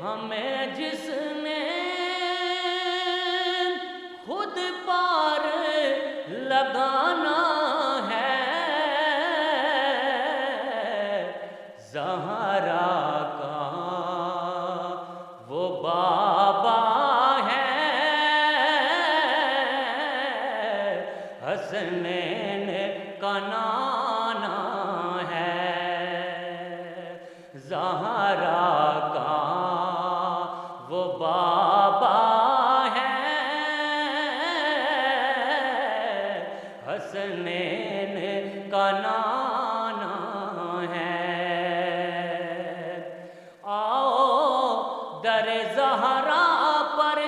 ہمیں جس نے خود پار لگانا ہے، زہرا کا وہ بابا ہے، حسنین کا نانا ہے، زہرا کا وہ بابا ہے، حسنین کا نانا ہے۔ آؤ در زہرا پر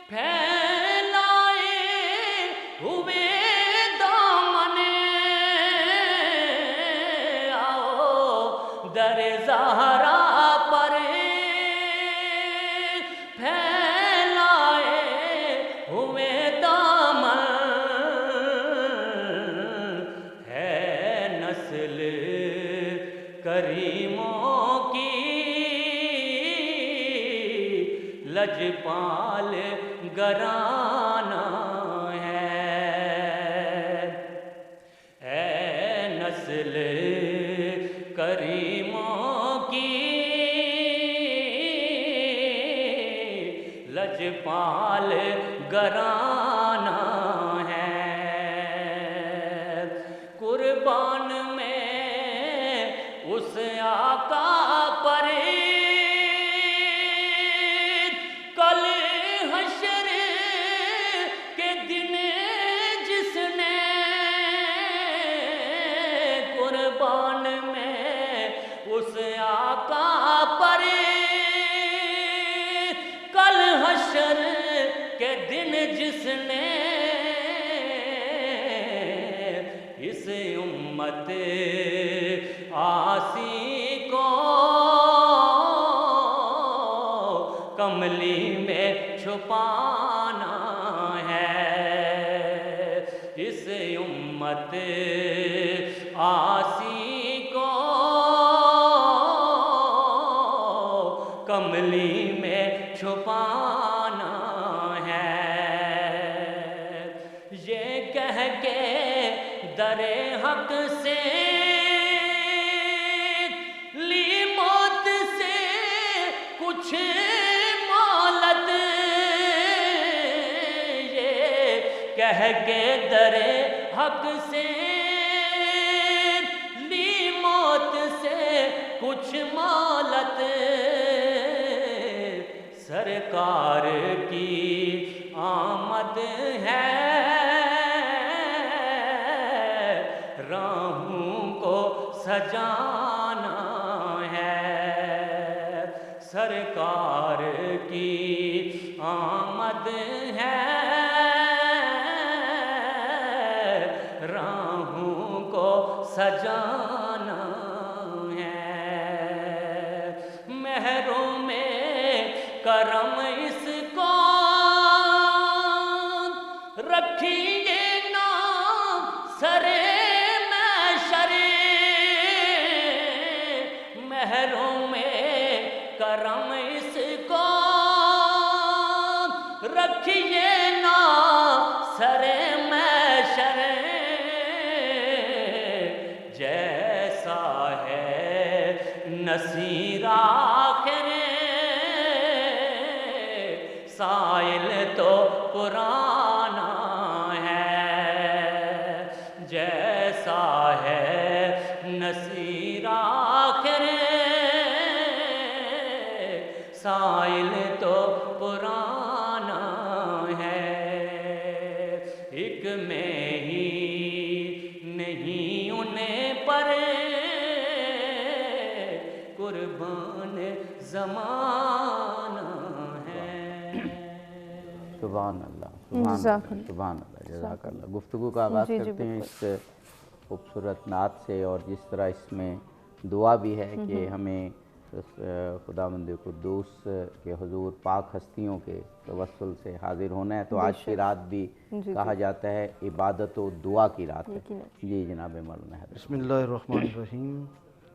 پھیلائے ہوئے دامن، آؤ در زہرا پر پھیلائے ہوئے دامن، ہے نسل کریموں کی لجپال گرانا ہے، اے نسل کریموں کی لجپال گرانا ہے، قربان میں اس آقا پر کل حشر کے دن جس نے، قربان میں اس آقا پر کل حشر کے دن جس نے، اس امت آسی کو کملی میں چھپانا ہے، اس امت آسی کو کملی میں چھپانا ہے، یہ کہہ کے در حق سے لی موت سے کچھ مالت، یہ کہہ کے در حق سے لی موت سے کچھ مالت، سرکار کی آمد ہے، راہوں کو سجانا ہے، سرکار کی آمد ہے، راہوں کو سجانا ہے، محروں میں کرم اس کو رکھیے نام سرے محروں میں کرم اس کو رکھیے نا سر محشر، جیسا ہے نصیر آخر سائل تو پرانا ہے، جیسا ہے نصیر آخر سائل تو پرانا ہے، ایک میں ہی نہیں انہیں پر قربان زمانہ ہے۔ سبحان اللہ، سبحان اللہ، جزاک اللہ۔ گفتگو کا آغاز کرتے ہیں اس خوبصورت نعت سے، اور جس طرح اس میں دعا بھی ہے کہ ہمیں خداوند قدوس کے حضور پاک ہستیوں کے توسل سے حاضر ہونا ہے، تو آج کی رات بھی کہا جاتا ہے عبادت و دعا کی رات ہے۔ جی جناب مولانا حیدر۔ بسم اللہ الرحمن الرحیم۔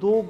2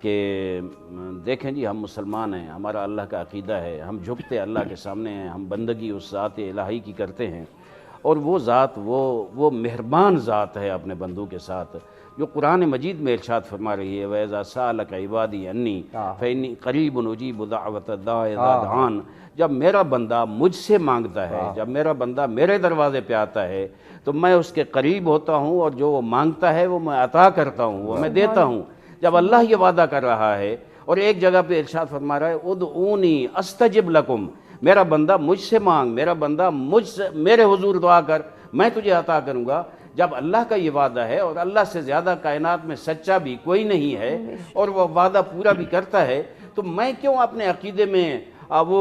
کہ دیکھیں جی ہم مسلمان ہیں، ہمارا اللہ کا عقیدہ ہے، ہم جھکتے اللہ کے سامنے ہیں، ہم بندگی اس ذات الہی کی کرتے ہیں، اور وہ ذات وہ مہربان ذات ہے اپنے بندوں کے ساتھ، جو قرآن مجید میں ارشاد فرما رہی ہے وَإِذَا سَأَلَكَ عِبَادِي عَنِّي فَإِنِّي قَرِيبٌ أُجِيبُ دَعْوَةَ الدَّاعِ إِذَا دَعَانِ۔ جب میرا بندہ مجھ سے مانگتا ہے، جب میرا بندہ میرے دروازے پہ آتا ہے تو میں اس کے قریب ہوتا ہوں، اور جو وہ مانگتا ہے وہ میں عطا کرتا ہوں، وہ میں دیتا ہوں۔ جب اللہ یہ وعدہ کر رہا ہے، اور ایک جگہ پہ ارشاد فرما رہا ہے ادعونی استجب لکم، میرا بندہ مجھ سے مانگ، میرا بندہ میرے حضور دعا کر، میں تجھے عطا کروں گا۔ جب اللہ کا یہ وعدہ ہے، اور اللہ سے زیادہ کائنات میں سچا بھی کوئی نہیں ہے، اور وہ وعدہ پورا بھی کرتا ہے، تو میں کیوں اپنے عقیدے میں وہ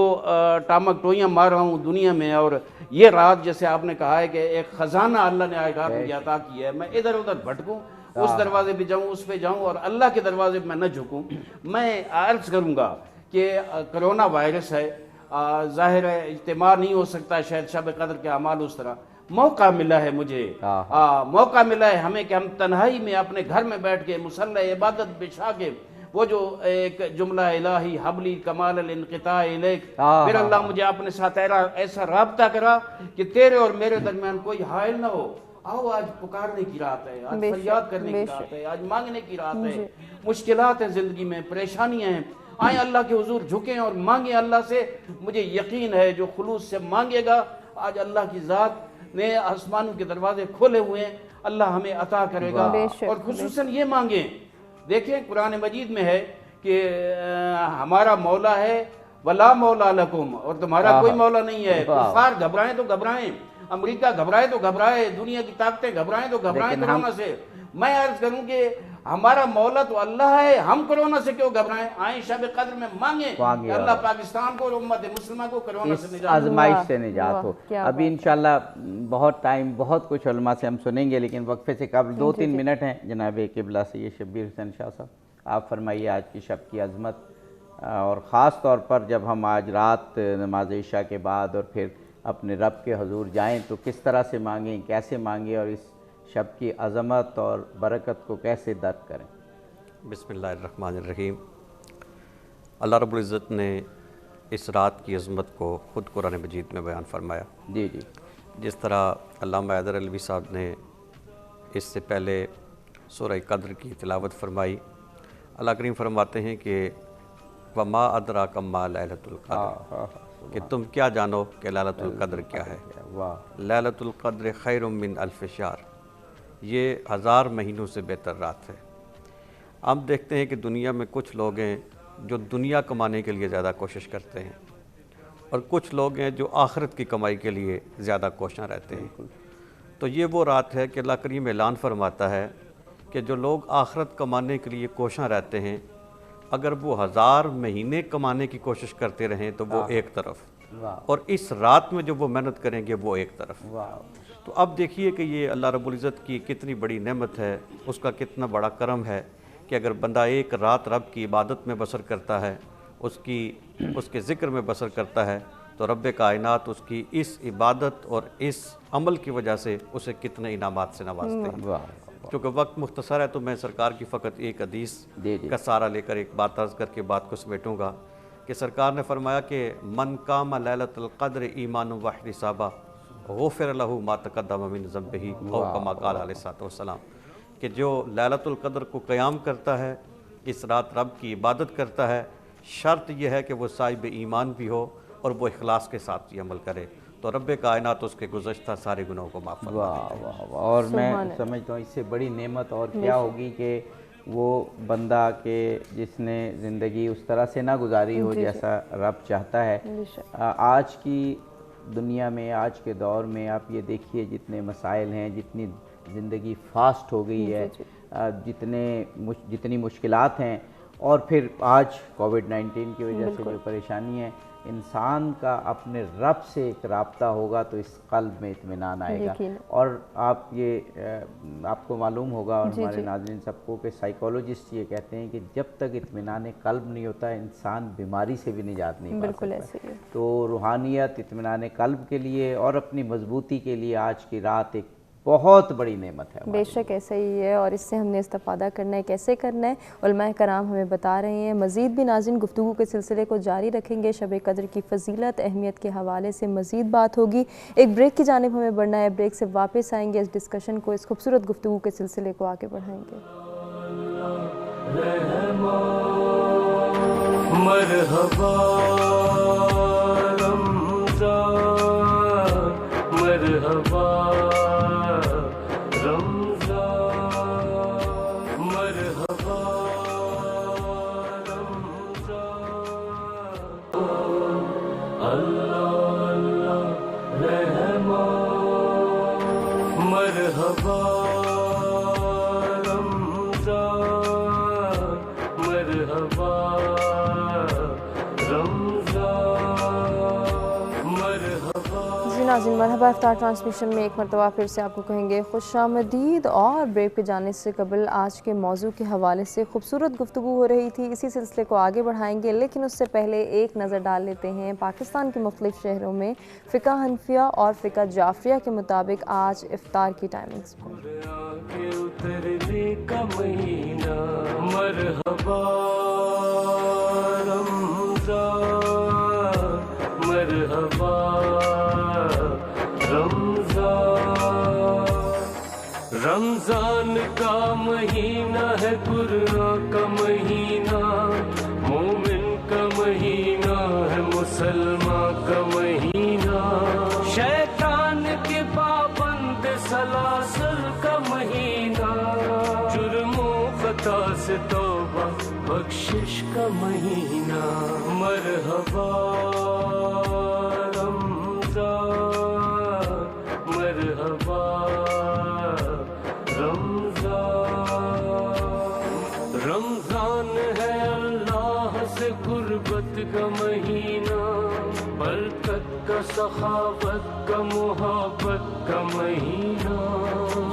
ٹامک ٹوئیاں مار رہا ہوں دنیا میں؟ اور یہ رات جیسے آپ نے کہا ہے کہ ایک خزانہ اللہ نے آج رات مجھے عطا کیا ہے، میں ادھر ادھر بھٹکوں، اس دروازے پہ جاؤں، اس پہ جاؤں، اور اللہ کے دروازے پہ میں نہ جھکوں۔ میں عرض کروں گا کہ کرونا وائرس ہے، ظاہر ہے اجتماع نہیں ہو سکتا شاید شب قدر کے اعمال اس طرح، موقع ملا ہے مجھے، موقع ملا ہے ہمیں کہ ہم تنہائی میں اپنے گھر میں بیٹھ کے مصلی عبادت بچھا کے وہ جو ایک جملہ الہی حبلی کمال الانقطاع الیک، پھر اللہ مجھے اپنے ساتھ ایسا رابطہ کرا کہ تیرے اور میرے درمیان کوئی حائل نہ ہو۔ آؤ آج پکارنے کی رات ہے، آج فریاد کرنے کی رات ہے، آج مانگنے کی رات ہے، مشکلات ہیں زندگی میں، پریشانیاں ہیں، آئیں اللہ کے حضور جھکیں اور مانگیں اللہ سے۔ مجھے یقین ہے جو خلوص سے مانگے گا، آج اللہ کی ذات نے آسمانوں کے دروازے کھولے ہوئے ہیں، اللہ ہمیں عطا کرے گا۔ اور خصوصاً یہ مانگیں، دیکھیں قرآن مجید میں ہے کہ ہمارا مولا ہے ولا مولا لکم، اور تمہارا کوئی مولا نہیں ہے۔ کفار گھبرائیں تو گھبرائیں، امریکہ گھبرائے تو گھبرائے، دنیا کی طاقتیں گھبرائیں تو گھبرائیں کرونا سے۔ میں عرض کروں کہ ہمارا مولا تو اللہ ہے، ہم کرونا سے کیوں گھبرائیں؟ آئیں شب قدر میں مانگیں کہ اللہ پاکستان کو اور امت مسلمہ کو کرونا سے نجات، آزمائش سے نجات ہو۔ ابھی انشاءاللہ بہت ٹائم، بہت کچھ علماء سے ہم سنیں گے، لیکن وقفے سے قبل 2-3 منٹ ہیں۔ جناب قبلہ سید شبیر حسین شاہ صاحب، آپ فرمائیے آج کی شب کی عظمت، اور خاص طور پر جب ہم آج رات نماز عشاء کے بعد اور پھر اپنے رب کے حضور جائیں تو کس طرح سے مانگیں، کیسے مانگیں، اور اس شب کی عظمت اور برکت کو کیسے درک کریں؟ بسم اللہ الرحمن الرحیم۔ اللہ رب العزت نے اس رات کی عظمت کو خود قرآن مجید میں بیان فرمایا۔ جی جی، جس طرح علامہ حیدر علوی صاحب نے اس سے پہلے سورہ قدر کی تلاوت فرمائی، اللہ کریم فرماتے ہیں کہ وَمَا أَدْرَاكَ مَا لَيْلَةُ الْقَدْرِ، کہ تم کیا جانو کہ لیلۃ القدر کیا ہے۔ لیلۃ القدر خیر من الف شہر، یہ 1000 مہینوں سے بہتر رات ہے۔ ہم دیکھتے ہیں کہ دنیا میں کچھ لوگ ہیں جو دنیا کمانے کے لیے زیادہ کوشش کرتے ہیں، اور کچھ لوگ ہیں جو آخرت کی کمائی کے لیے زیادہ کوشاں رہتے ہیں۔ تو یہ وہ رات ہے کہ اللہ کریم اعلان فرماتا ہے کہ جو لوگ آخرت کمانے کے لیے کوشاں رہتے ہیں، اگر وہ 1000 مہینے کمانے کی کوشش کرتے رہیں تو وہ ایک طرف، اور اس رات میں جو وہ محنت کریں گے وہ ایک طرف۔ تو اب دیکھیے کہ یہ اللہ رب العزت کی کتنی بڑی نعمت ہے، اس کا کتنا بڑا کرم ہے کہ اگر بندہ ایک رات رب کی عبادت میں بسر کرتا ہے، اس کے ذکر میں بسر کرتا ہے، تو رب کائنات اس کی اس عبادت اور اس عمل کی وجہ سے اسے کتنے انعامات سے نوازتے ہیں۔ چونکہ وقت مختصر ہے تو میں سرکار کی فقط ایک حدیث کا سہارا لے کر ایک بات عرض کر کے بات کو سمیٹوں گا کہ سرکار نے فرمایا کہ من قام لیلۃ القدر ایمان و احتسابا غفر لہ ما تقدم من ذنبہ او کما قال علیہ الصلوۃ والسلام، کہ جو لیلۃ القدر کو قیام کرتا ہے، اس رات رب کی عبادت کرتا ہے، شرط یہ ہے کہ وہ صاحب ایمان بھی ہو اور وہ اخلاص کے ساتھ یہ عمل کرے، تو رب کائنات اس کے گزشتہ سارے گناہوں کو معاف فرما دیتے ہیں۔ اور میں سمجھتا ہوں اس سے بڑی نعمت اور کیا ہوگی کہ وہ بندہ کہ جس نے زندگی اس طرح سے نہ گزاری ہو جیسا رب چاہتا ہے۔ آج کی دنیا میں، آج کے دور میں آپ یہ دیکھیے جتنے مسائل ہیں، جتنی زندگی فاسٹ ہو گئی ہے، جتنی مشکلات ہیں، اور پھر آج کووڈ-19 کی وجہ سے جو پریشانی ہے، انسان کا اپنے رب سے ایک رابطہ ہوگا تو اس قلب میں اطمینان آئے گا۔ اور آپ کو معلوم ہوگا اور ہمارے ناظرین سب کو کہ سائیکولوجسٹ یہ کہتے ہیں کہ جب تک اطمینان قلب نہیں ہوتا انسان بیماری سے بھی نجات نہیں پا سکتا۔ تو روحانیت، اطمینان قلب کے لیے اور اپنی مضبوطی کے لیے آج کی رات ایک بہت بڑی نعمت ہے. بے شک ایسا ہی ہے، اور اس سے ہم نے استفادہ کرنا ہے. کیسے کرنا ہے علماء کرام ہمیں بتا رہے ہیں. مزید بھی ناظرین گفتگو کے سلسلے کو جاری رکھیں گے. شب قدر کی فضیلت اہمیت کے حوالے سے مزید بات ہوگی. ایک بریک کی جانب ہمیں بڑھنا ہے. بریک سے واپس آئیں گے. اس ڈسکشن کو، اس خوبصورت گفتگو کے سلسلے کو آگے بڑھائیں گے. مرحبا رمضان، مرحبا رمضان، مرحبا رمضان، اللہ اللہ رحمان، مرحبا رمضان، مرحبا ناظرین مرحبا افطار ٹرانسمیشن میں ایک مرتبہ پھر سے آپ کو کہیں گے خوش آمدید. اور بریک پہ جانے سے قبل آج کے موضوع کے حوالے سے خوبصورت گفتگو ہو رہی تھی. اسی سلسلے کو آگے بڑھائیں گے، لیکن اس سے پہلے ایک نظر ڈال لیتے ہیں پاکستان کے مختلف شہروں میں فقہ حنفیہ اور فقہ جعفریہ کے مطابق آج افطار کی ٹائمنگز پر. مرحبا رمضان، مرحبا رمضان، رمضان کا مہینہ ہے قرآن کا مہینہ، مومن کا مہینہ ہے مسلمان کا مہینہ، شیطان کے پابند سلاسل کا مہینہ، جرم و خطا سے توبہ بخشش کا مہینہ. مرحبا رمضان، مرحبا رمضان، رمضان ہے اللہ سے قربت کا مہینہ، برکت کا سخاوت کا محبت کا مہینہ،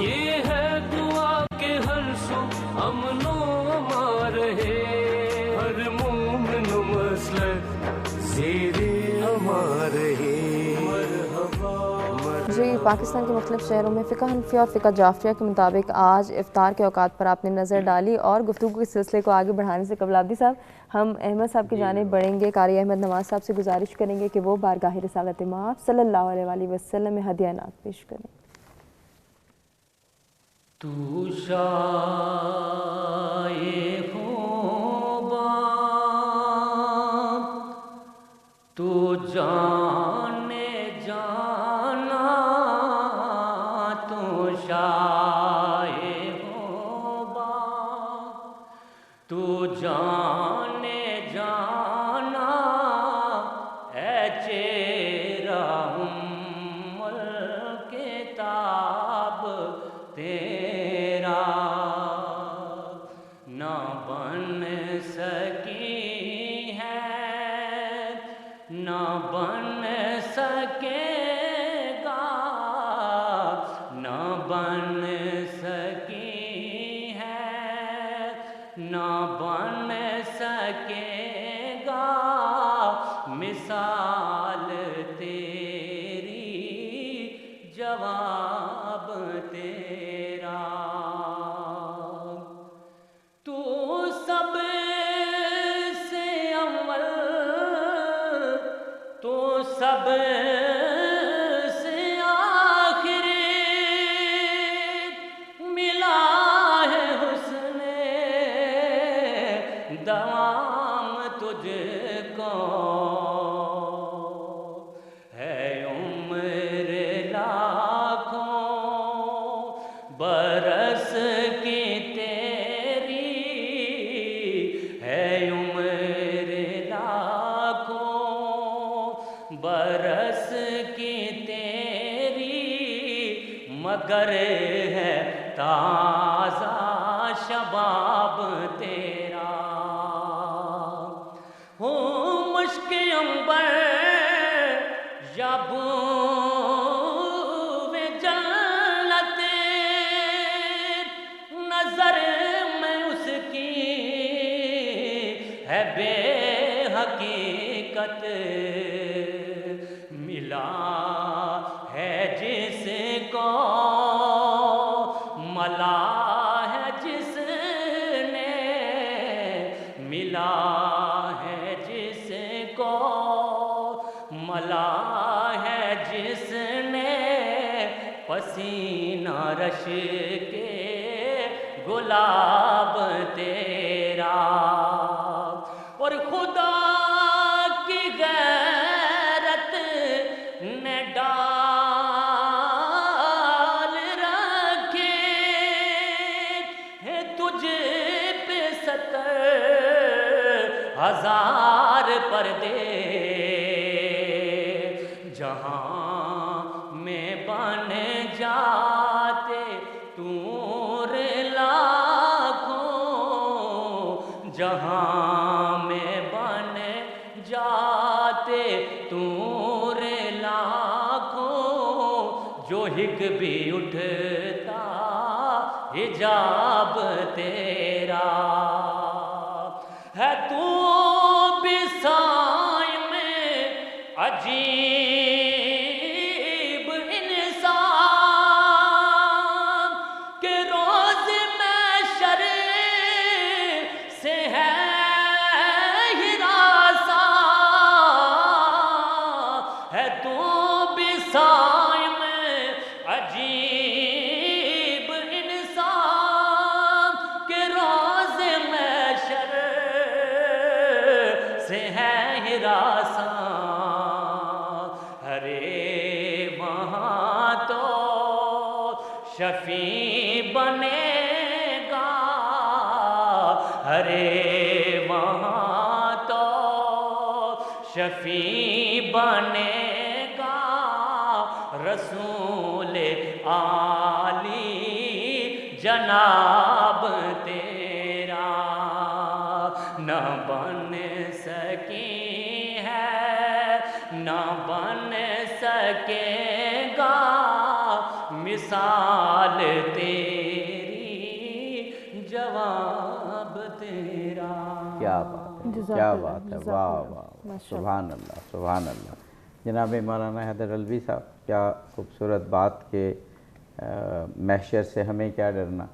یہ ہے دعا کے ہر سو امن و امان رہے، ہر مومن و مسلک زیر امان رہے. جی پاکستان کے مختلف شہروں میں فقہ حنفیہ اور فقہ جعفریہ کے مطابق آج افطار کے اوقات پر آپ نے نظر ڈالی. اور گفتگو کے سلسلے کو آگے بڑھانے سے قبل عابدی صاحب ہم احمد صاحب کی جانب بڑھیں گے. قاری احمد نواز صاحب سے گزارش کریں گے کہ وہ بارگاہ رسالت مآب صلی اللہ علیہ وآلہ وسلم میں ہدیہ نعت پیش کریں. تو شائع خوبان تو جانے جانا، تو شائع خوبان تو جانے جانا، اے چہرہ الکتاب تیرا نہ بن سکی ہے، نہ بن سکے گا، نہ بن سکی ہے، نہ بن سکے گا مثال تیری، جواب تیرا. تو سب سے اول، تو سب سے آخر، ملا ہے حسن دوام تجھ کو، ہے عمر لاکھوں برس کی تیری، ہے عمر لاکھوں برس کی تیری، مگر ہے تازہ شباب تیرا. ہو مشک عنبر یا بوئے جنت، نظر میں اس کی ہے بے حقیقت، ملا ہے جس کو پسینہ رش کے گلاب تیرا، اور خدا کی غیرت نے ڈال رکھے ہیں تجھ پہ 70,000 پردے، جہاں میں بن جاتے تور لاکھوں، جہاں میں بن جاتے تور لاکھوں، جو ہک بھی اٹھتا حجاب تیرا ہے، تو بھی سائے میں عجیب انسان کہ روز محشر سے ہے ہراساں، ہے تو بھی سائے میں عجیب انسان کہ روز محشر سے ہے ہراساں، ارے وہاں تو شفیع بنے گا، ارے وہاں تو شفیع بنے گا، رسول عالی جناب تیرا، نہ بن سکی ہے نہ بن سکے گا مثال تیری، جواب تیرا۔ کیا بات ہے، کیا بات ہے، واہ واہ، سبحان اللہ سبحان اللہ۔ جناب مولانا حیدر علوی صاحب، کیا خوبصورت بات کہ محشر سے ہمیں کیا ڈرنا،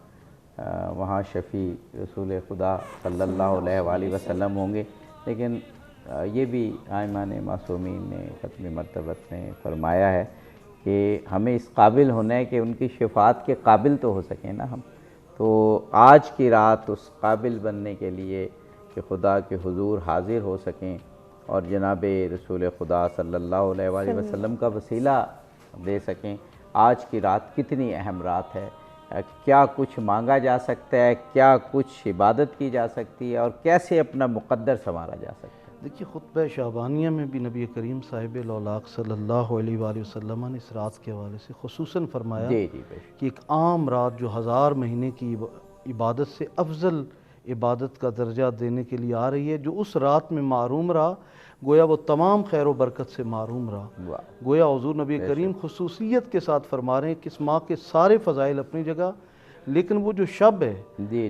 وہاں شفیع رسول خدا صلی اللہ علیہ وآلہ وسلم ہوں گے۔ لیکن یہ بھی ائمہ معصومین نے ختم مرتبت نے فرمایا ہے کہ ہمیں اس قابل ہونا ہے کہ ان کی شفاعت کے قابل تو ہو سکیں نا ہم، تو آج کی رات اس قابل بننے کے لیے کہ خدا کے حضور حاضر ہو سکیں اور جناب رسول خدا صلی اللہ علیہ وآلہ وسلم کا وسیلہ دے سکیں، آج کی رات کتنی اہم رات ہے، کیا کچھ مانگا جا سکتا ہے، کیا کچھ عبادت کی جا سکتی ہے، اور کیسے اپنا مقدر سنوارا جا سکتا ہے۔ دیکھیے خطبہ شعبانیہ میں بھی نبی کریم صاحب الاولاق صلی اللہ علیہ وآلہ وسلم نے اس رات کے حوالے سے خصوصاً فرمایا کہ ایک عام رات جو 1000 مہینے کی عبادت سے افضل عبادت کا درجہ دینے کے لیے آ رہی ہے، جو اس رات میں محروم رہا گویا وہ تمام خیر و برکت سے محروم رہا۔ گویا حضور نبی کریم خصوصیت کے ساتھ فرما رہے ہیں کہ اس ماہ کے سارے فضائل اپنی جگہ، لیکن وہ جو شب ہے،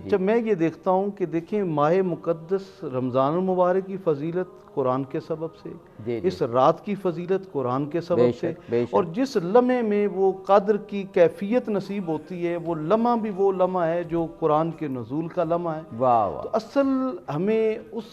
جب میں یہ دیکھتا ہوں کہ دیکھیں ماہ مقدس رمضان المبارک کی فضیلت قرآن کے سبب سے، اس رات کی فضیلت قرآن کے سبب سے، اور جس لمحے میں وہ قدر کی کیفیت نصیب ہوتی ہے، وہ لمحہ بھی وہ لمحہ ہے جو قرآن کے نزول کا لمحہ ہے۔ تو اصل ہمیں اس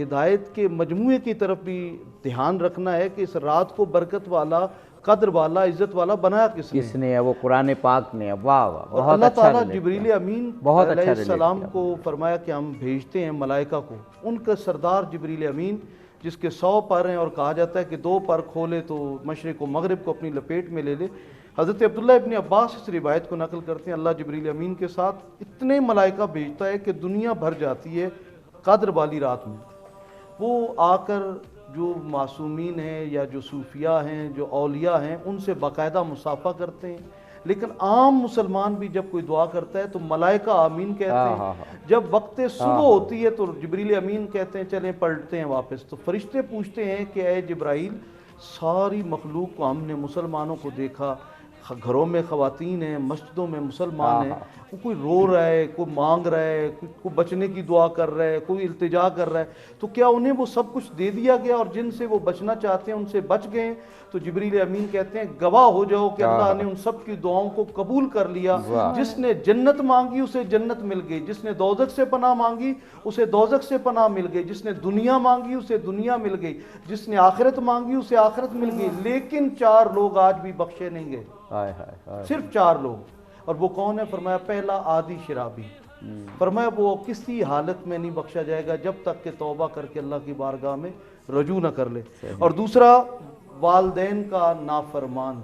ہدایت کے مجموعے کی طرف بھی دھیان رکھنا ہے کہ اس رات کو برکت والا، قدر والا، عزت والا بنایا کس نے ہے؟ وہ قرآن پاک نے۔ واہ واہ، بہت اللہ اچھا تعالیٰ جبریل امین علیہ السلام کو فرمایا کہ ہم بھیجتے ہیں ملائکہ کو، ان کا سردار جبریل امین جس کے 100 پر ہیں، اور کہا جاتا ہے کہ 2 پر کھولے تو مشرق و مغرب کو اپنی لپیٹ میں لے لے۔ حضرت عبداللہ ابن عباس اس روایت کو نقل کرتے ہیں، اللہ جبریل امین کے ساتھ اتنے ملائکہ بھیجتا ہے کہ دنیا بھر جاتی ہے قدر والی رات میں۔ وہ آ کر جو معصومین ہیں یا جو صوفیاء ہیں، جو اولیاء ہیں، ان سے باقاعدہ مصافحہ کرتے ہیں، لیکن عام مسلمان بھی جب کوئی دعا کرتا ہے تو ملائکہ آمین کہتے ہیں۔ جب وقت صبح ہوتی ہے تو جبریل امین کہتے ہیں چلیں پلٹتے ہیں واپس، تو فرشتے پوچھتے ہیں کہ اے جبرائیل، ساری مخلوق کو ہم نے مسلمانوں کو دیکھا، گھروں میں خواتین ہیں، مسجدوں میں مسلمان ہیں، کوئی رو رہا ہے، کوئی مانگ رہا ہے، کوئی بچنے کی دعا کر رہا ہے، کوئی التجا کر رہا ہے، تو کیا انہیں وہ سب کچھ دے دیا گیا اور جن سے وہ بچنا چاہتے ہیں ان سے بچ گئے؟ تو جبریل امین کہتے ہیں گواہ ہو جاؤ کہ اللہ نے ان سب کی دعاؤں کو قبول کر لیا۔ جس نے جنت مانگی اسے جنت مل گئی، جس نے دوزخ سے پناہ مانگی اسے دوزخ سے پناہ مل گئی، جس نے دنیا مانگی اسے دنیا مل گئی، جس نے آخرت مانگی اسے آخرت مل گئی، لیکن 4 لوگ آج بھی بخشے نہیں گئے۔ صرف 4 لوگ. اور وہ کون ہے؟ فرمایا پہلا عادی شرابی. فرمایا وہ کسی حالت میں نہیں بخشا جائے گا جب تک کہ توبہ کر کے اللہ کی بارگاہ میں رجوع نہ کر لے. اور دوسرا والدین کا نافرمان،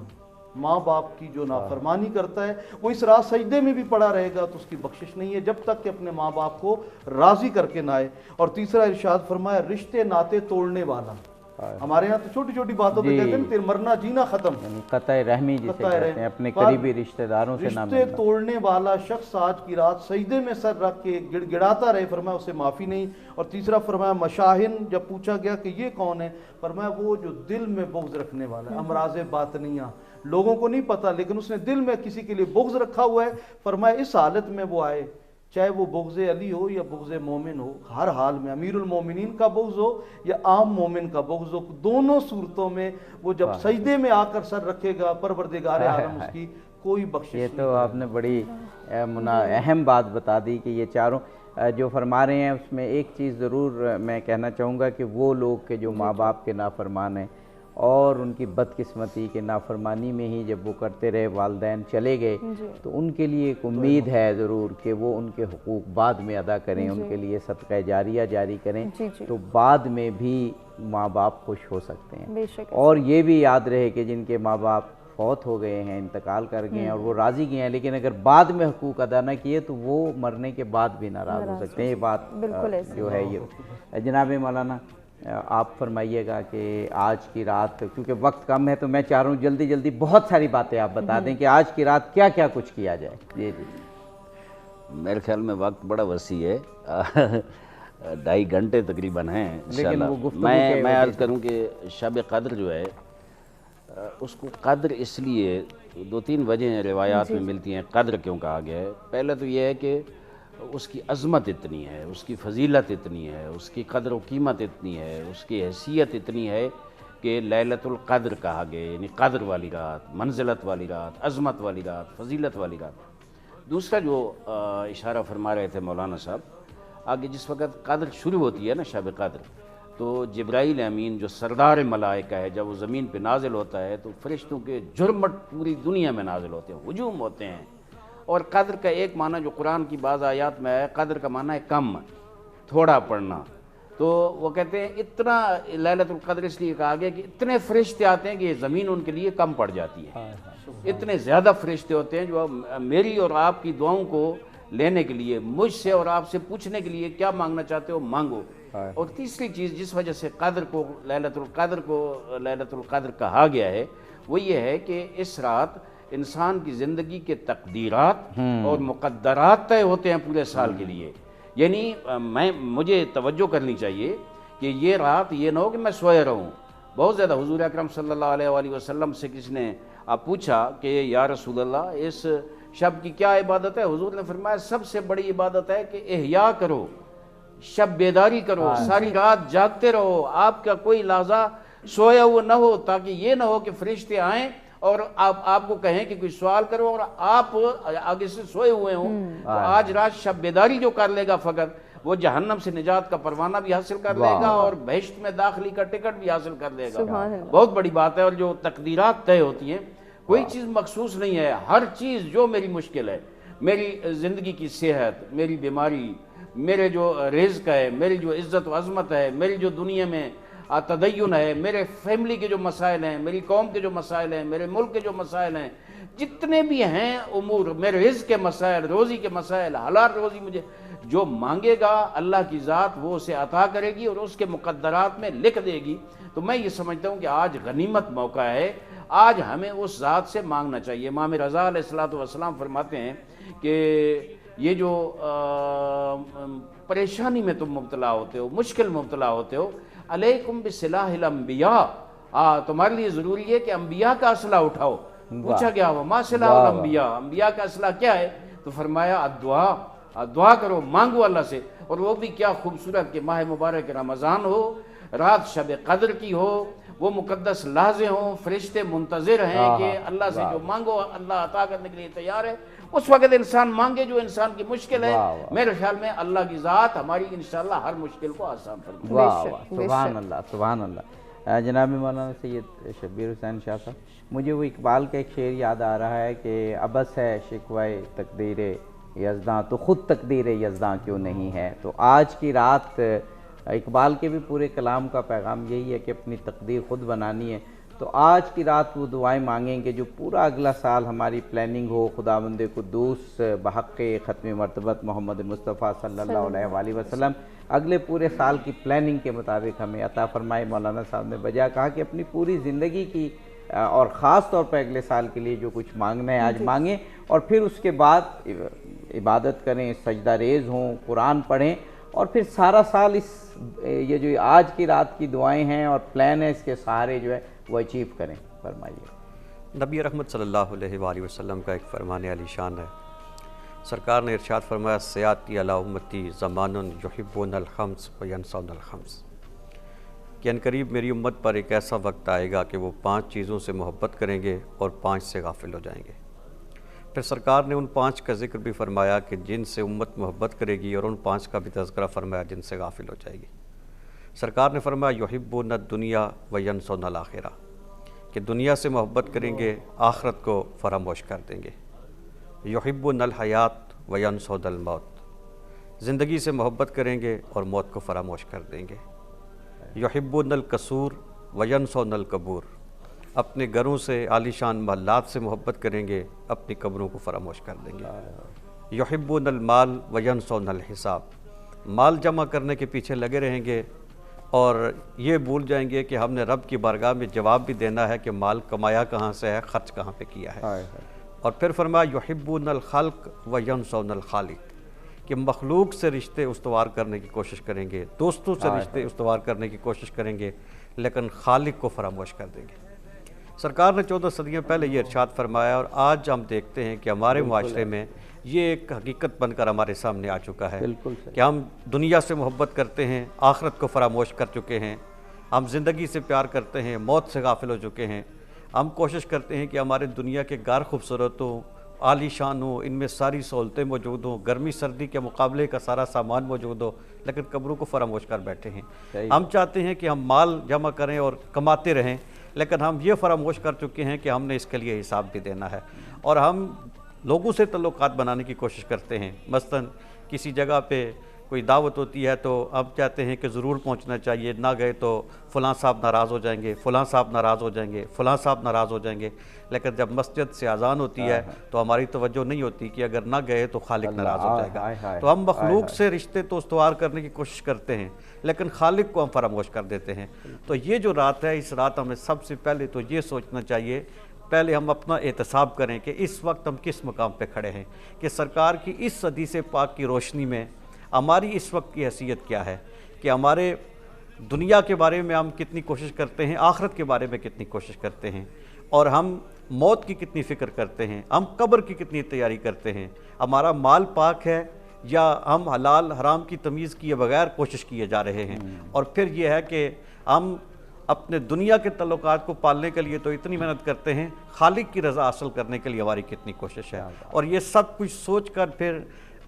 ماں باپ کی جو نافرمانی کرتا ہے وہ اس رات سجدے میں بھی پڑا رہے گا تو اس کی بخشش نہیں ہے جب تک کہ اپنے ماں باپ کو راضی کر کے نہ آئے. اور تیسرا ارشاد فرمایا رشتے ناطے توڑنے والا. ہمارے ہاں تو چھوٹی چھوٹی باتوں پہ کہتے ہیں تیرے مرنا جینا ختم، قطع رحمی جسے کہتے ہیں، اپنے قریبی رشتہ داروں سے نہ رشتے توڑنے والا شخص آج کی رات سجدے میں سر رکھ کے گڑ گڑاتا رہے، فرمایا اسے معافی نہیں. اور تیسرا فرمایا مشاہن، جب پوچھا گیا کہ یہ کون ہے، فرمایا وہ جو دل میں بغض رکھنے والا ہے. امراض باطنیہ لوگوں کو نہیں پتا لیکن اس نے دل میں کسی کے لیے بغض رکھا ہوا ہے. فرمایا اس حالت میں وہ آئے، چاہے وہ بغض علی ہو یا بغض مومن ہو، ہر حال میں امیر المومنین کا بغض ہو یا عام مومن کا بغض ہو، دونوں صورتوں میں وہ جب سجدے میں آ کر سر رکھے گا پروردگار عالم اس کی کوئی بخشش نہیں. یہ تو آپ نے بڑی اہم بات بتا دی کہ یہ چاروں جو فرما رہے ہیں اس میں ایک چیز ضرور میں کہنا چاہوں گا کہ وہ لوگ کہ جو ماں باپ کے نافرمان ہیں اور ان کی بدقسمتی کے نافرمانی میں ہی جب وہ کرتے رہے والدین چلے گئے تو ان کے لیے ایک امید ہے ضرور کہ وہ ان کے حقوق بعد میں ادا کریں، ان کے لیے صدقہ جاریہ جاری کریں تو بعد میں بھی ماں باپ خوش ہو سکتے ہیں. اور یہ بھی یاد رہے کہ جن کے ماں باپ فوت ہو گئے ہیں، انتقال کر گئے ہیں اور وہ راضی گئے ہیں لیکن اگر بعد میں حقوق ادا نہ کیے تو وہ مرنے کے بعد بھی ناراض ہو سکتے ہیں. یہ بات جو ہے یہ جناب مولانا آپ فرمائیے گا کہ آج کی رات، کیونکہ وقت کم ہے تو میں چاہ رہا ہوں جلدی جلدی بہت ساری باتیں آپ بتا دیں کہ آج کی رات کیا کیا کچھ کیا جائے. جی جی میرے خیال میں وقت بڑا وسیع ہے، 2.5 گھنٹے تقریباً ہیں انشاءاللہ. میں عرض کروں کہ شب قدر جو ہے اس کو قدر اس لیے 2-3 وجہیں روایات میں ملتی ہیں قدر کیوں کہا گیا ہے. پہلے تو یہ ہے کہ اس کی عظمت اتنی ہے، اس کی فضیلت اتنی ہے، اس کی قدر و قیمت اتنی ہے، اس کی حیثیت اتنی ہے کہ لیلۃ القدر کہا گیا، یعنی قدر والی رات، منزلت والی رات، عظمت والی رات، فضیلت والی رات. دوسرا جو اشارہ فرما رہے تھے مولانا صاحب، آگے جس وقت قدر شروع ہوتی ہے نا شب قدر، تو جبرائیل امین جو سردار ملائکہ ہے جب وہ زمین پہ نازل ہوتا ہے تو فرشتوں کے جھرمٹ پوری دنیا میں نازل ہوتے ہیں، ہجوم ہوتے ہیں. اور قدر کا ایک معنی جو قرآن کی بعض آیات میں ہے، قدر کا معنی ہے کم، تھوڑا پڑھنا. تو وہ کہتے ہیں اتنا لیلۃ القدر اس لیے کہا گیا کہ اتنے فرشتے آتے ہیں کہ یہ زمین ان کے لیے کم پڑ جاتی ہے. اتنے زیادہ فرشتے ہوتے ہیں جو میری اور آپ کی دعاؤں کو لینے کے لیے، مجھ سے اور آپ سے پوچھنے کے لیے کیا مانگنا چاہتے ہو مانگو. اور تیسری چیز جس وجہ سے قدر کو لیلۃ القدر کہا گیا ہے وہ یہ ہے کہ اس رات انسان کی زندگی کے تقدیرات اور مقدرات طے ہوتے ہیں پورے سال کے لیے. یعنی مجھے توجہ کرنی چاہیے کہ یہ رات یہ نہ ہو کہ میں سوئے رہوں. بہت زیادہ حضور اکرم صلی اللہ علیہ وآلہ وسلم سے کسی نے پوچھا کہ یا رسول اللہ اس شب کی کیا عبادت ہے؟ حضور نے فرمایا سب سے بڑی عبادت ہے کہ احیا کرو، شب بیداری کرو، ساری رات جاگتے رہو، آپ کا کوئی لحظہ سویا ہوا نہ ہو، تاکہ یہ نہ ہو کہ فرشتے آئیں اور آپ کو کہیں کہ کوئی سوال کرو اور آپ آگے سے سوئے ہوئے ہوں. تو آج رات شب بیداری جو کر لے گا فقط وہ جہنم سے نجات کا پروانہ بھی حاصل کر لے گا اور بہشت میں داخلی کا ٹکٹ بھی حاصل کر لے گا. بہت بڑی بات ہے. اور جو تقدیرات طے ہوتی ہیں کوئی چیز مخصوص نہیں ہے، ہر چیز جو میری مشکل ہے، میری زندگی کی صحت، میری بیماری، میرے جو رزق ہے، میری جو عزت و عظمت ہے، میری جو دنیا میں تدین ہے، میرے فیملی کے جو مسائل ہیں، میری قوم کے جو مسائل ہیں، میرے ملک کے جو مسائل ہیں، جتنے بھی ہیں امور، میرے رزق کے مسائل، روزی کے مسائل، حلال روزی مجھے جو مانگے گا اللہ کی ذات وہ اسے عطا کرے گی اور اس کے مقدرات میں لکھ دے گی. تو میں یہ سمجھتا ہوں کہ آج غنیمت موقع ہے، آج ہمیں اس ذات سے مانگنا چاہیے. امام رضا علیہ الصلوۃ والسلام فرماتے ہیں کہ یہ جو پریشانی میں تم مبتلا ہوتے ہو، مشکل مبتلا ہوتے ہو، علیکم بسلاح الانبیاء، تمہارے لیے ضروری ہے کہ انبیاء کا اسلحہ اٹھاؤ. پوچھا گیا وما سلاح الانبیاء، انبیاء کا اسلحہ کیا ہے؟ تو فرمایا دعا کرو، مانگو اللہ سے. اور وہ بھی کیا خوبصورت کہ ماہ مبارک رمضان ہو، رات شب قدر کی ہو، وہ مقدس لحظے ہوں، فرشتے منتظر ہیں کہ اللہ سے جو مانگو اللہ عطا کرنے کے لیے تیار ہے. اس وقت انسان مانگے جو انسان کی مشکل ہے. میرے خیال میں اللہ کی ذات ہماری انشاءاللہ ہر مشکل کو آسان فرمائے. سبحان اللہ، سبحان اللہ. جناب مولانا سید شبیر حسین شاہ صاحب، مجھے وہ اقبال کا ایک شعر یاد آ رہا ہے کہ ابس ہے شکوہ تقدیر یزداں تو خود تقدیر یزداں کیوں نہیں ہے۔ تو آج کی رات اقبال کے بھی پورے کلام کا پیغام یہی ہے کہ اپنی تقدیر خود بنانی ہے۔ تو آج کی رات وہ دعائیں مانگیں کہ جو پورا اگلا سال ہماری پلاننگ ہو، خداوند قدوس بحق ختم مرتبت محمد مصطفیٰ صلی اللہ علیہ وآلہ وسلم اگلے پورے سال کی پلاننگ کے مطابق ہمیں عطا فرمائے۔ مولانا صاحب نے بجا کہا کہ اپنی پوری زندگی کی اور خاص طور پر اگلے سال کے لیے جو کچھ مانگنا ہے آج مانگیں، اور پھر اس کے بعد عبادت کریں، سجدہ ریز ہوں، قرآن پڑھیں، اور پھر سارا سال یہ جو آج کی رات کی دعائیں ہیں اور پلان ہے اس کے سہارے جو ہے وہ اچیو کریں۔ فرمائیے۔ نبی رحمت صلی اللہ علیہ وآلہ وسلم کا ایک فرمان علی شان ہے۔ سرکار نے ارشاد فرمایا سیاتی علی امتی زمان یحبون الخمس و ینسون الخمس، کہ عنقریب میری امت پر ایک ایسا وقت آئے گا کہ وہ 5 چیزوں سے محبت کریں گے اور 5 سے غافل ہو جائیں گے۔ پھر سرکار نے ان 5 کا ذکر بھی فرمایا کہ جن سے امت محبت کرے گی، اور ان 5 کا بھی تذکرہ فرمایا جن سے غافل ہو جائے گی۔ سرکار نے فرمایا یحبون الدنیا و ینسون الآخرہ، کہ دنیا سے محبت کریں گے، آخرت کو فراموش کر دیں گے۔ یحبون الحیات و ینسون الموت، زندگی سے محبت کریں گے اور موت کو فراموش کر دیں گے۔ یحبون القصور و ینسون القبور، اپنے گھروں سے، عالیشان محلات سے محبت کریں گے، اپنی قبروں کو فراموش کر دیں گے۔ یحبون المال و ینسون الحساب، مال جمع کرنے کے پیچھے لگے رہیں گے اور یہ بھول جائیں گے کہ ہم نے رب کی بارگاہ میں جواب بھی دینا ہے کہ مال کمایا کہاں سے ہے، خرچ کہاں پہ کیا ہے۔ اور پھر فرمایا یحبون الخلق و ینسون الخالق، کہ مخلوق سے رشتے استوار کرنے کی کوشش کریں گے، دوستوں سے رشتے استوار کرنے کی کوشش کریں گے، لیکن خالق کو فراموش کر دیں گے۔ سرکار نے 14 صدیاں پہلے یہ ارشاد فرمایا، اور آج ہم دیکھتے ہیں کہ ہمارے معاشرے میں یہ ایک حقیقت بن کر ہمارے سامنے آ چکا ہے کہ ہم دنیا سے محبت کرتے ہیں، آخرت کو فراموش کر چکے ہیں، ہم زندگی سے پیار کرتے ہیں، موت سے غافل ہو چکے ہیں۔ ہم کوشش کرتے ہیں کہ ہمارے دنیا کے گھر خوبصورت ہوں، عالی شان ہوں، ان میں ساری سہولتیں موجود ہوں، گرمی سردی کے مقابلے کا سارا سامان موجود ہو، لیکن قبروں کو فراموش کر بیٹھے ہیں۔ ہم چاہتے ہیں کہ ہم مال جمع کریں اور کماتے رہیں، لیکن ہم یہ فراموش کر چکے ہیں کہ ہم نے اس کے لیے حساب بھی دینا ہے، اور ہم لوگوں سے تعلقات بنانے کی کوشش کرتے ہیں۔ مثلاً کسی جگہ پہ کوئی دعوت ہوتی ہے تو ہم چاہتے ہیں کہ ضرور پہنچنا چاہیے، نہ گئے تو فلاں صاحب ناراض ہو جائیں گے، فلاں صاحب ناراض ہو جائیں گے، فلاں صاحب ناراض ہو جائیں گے، لیکن جب مسجد سے اذان ہوتی ہے تو ہماری توجہ نہیں ہوتی کہ اگر نہ گئے تو خالق ناراض ہو جائے گا۔ تو ہم مخلوق سے رشتے تو استوار کرنے کی کوشش کرتے ہیں، لیکن خالق کو ہم فراموش کر دیتے ہیں۔ تو یہ جو رات ہے، اس رات ہمیں سب سے پہلے تو یہ سوچنا چاہیے، پہلے ہم اپنا احتساب کریں کہ اس وقت ہم کس مقام پہ کھڑے ہیں، کہ سرکار کی اس حدیث پاک کی روشنی میں ہماری اس وقت کی حیثیت کیا ہے، کہ ہمارے دنیا کے بارے میں ہم کتنی کوشش کرتے ہیں، آخرت کے بارے میں کتنی کوشش کرتے ہیں، اور ہم موت کی کتنی فکر کرتے ہیں، ہم قبر کی کتنی تیاری کرتے ہیں، ہمارا مال پاک ہے یا ہم حلال حرام کی تمیز کیے بغیر کوشش کیے جا رہے ہیں۔ اور پھر یہ ہے کہ ہم اپنے دنیا کے تعلقات کو پالنے کے لیے تو اتنی محنت کرتے ہیں، خالق کی رضا حاصل کرنے کے لیے ہماری کتنی کوشش ہے۔ اور یہ سب کچھ سوچ کر پھر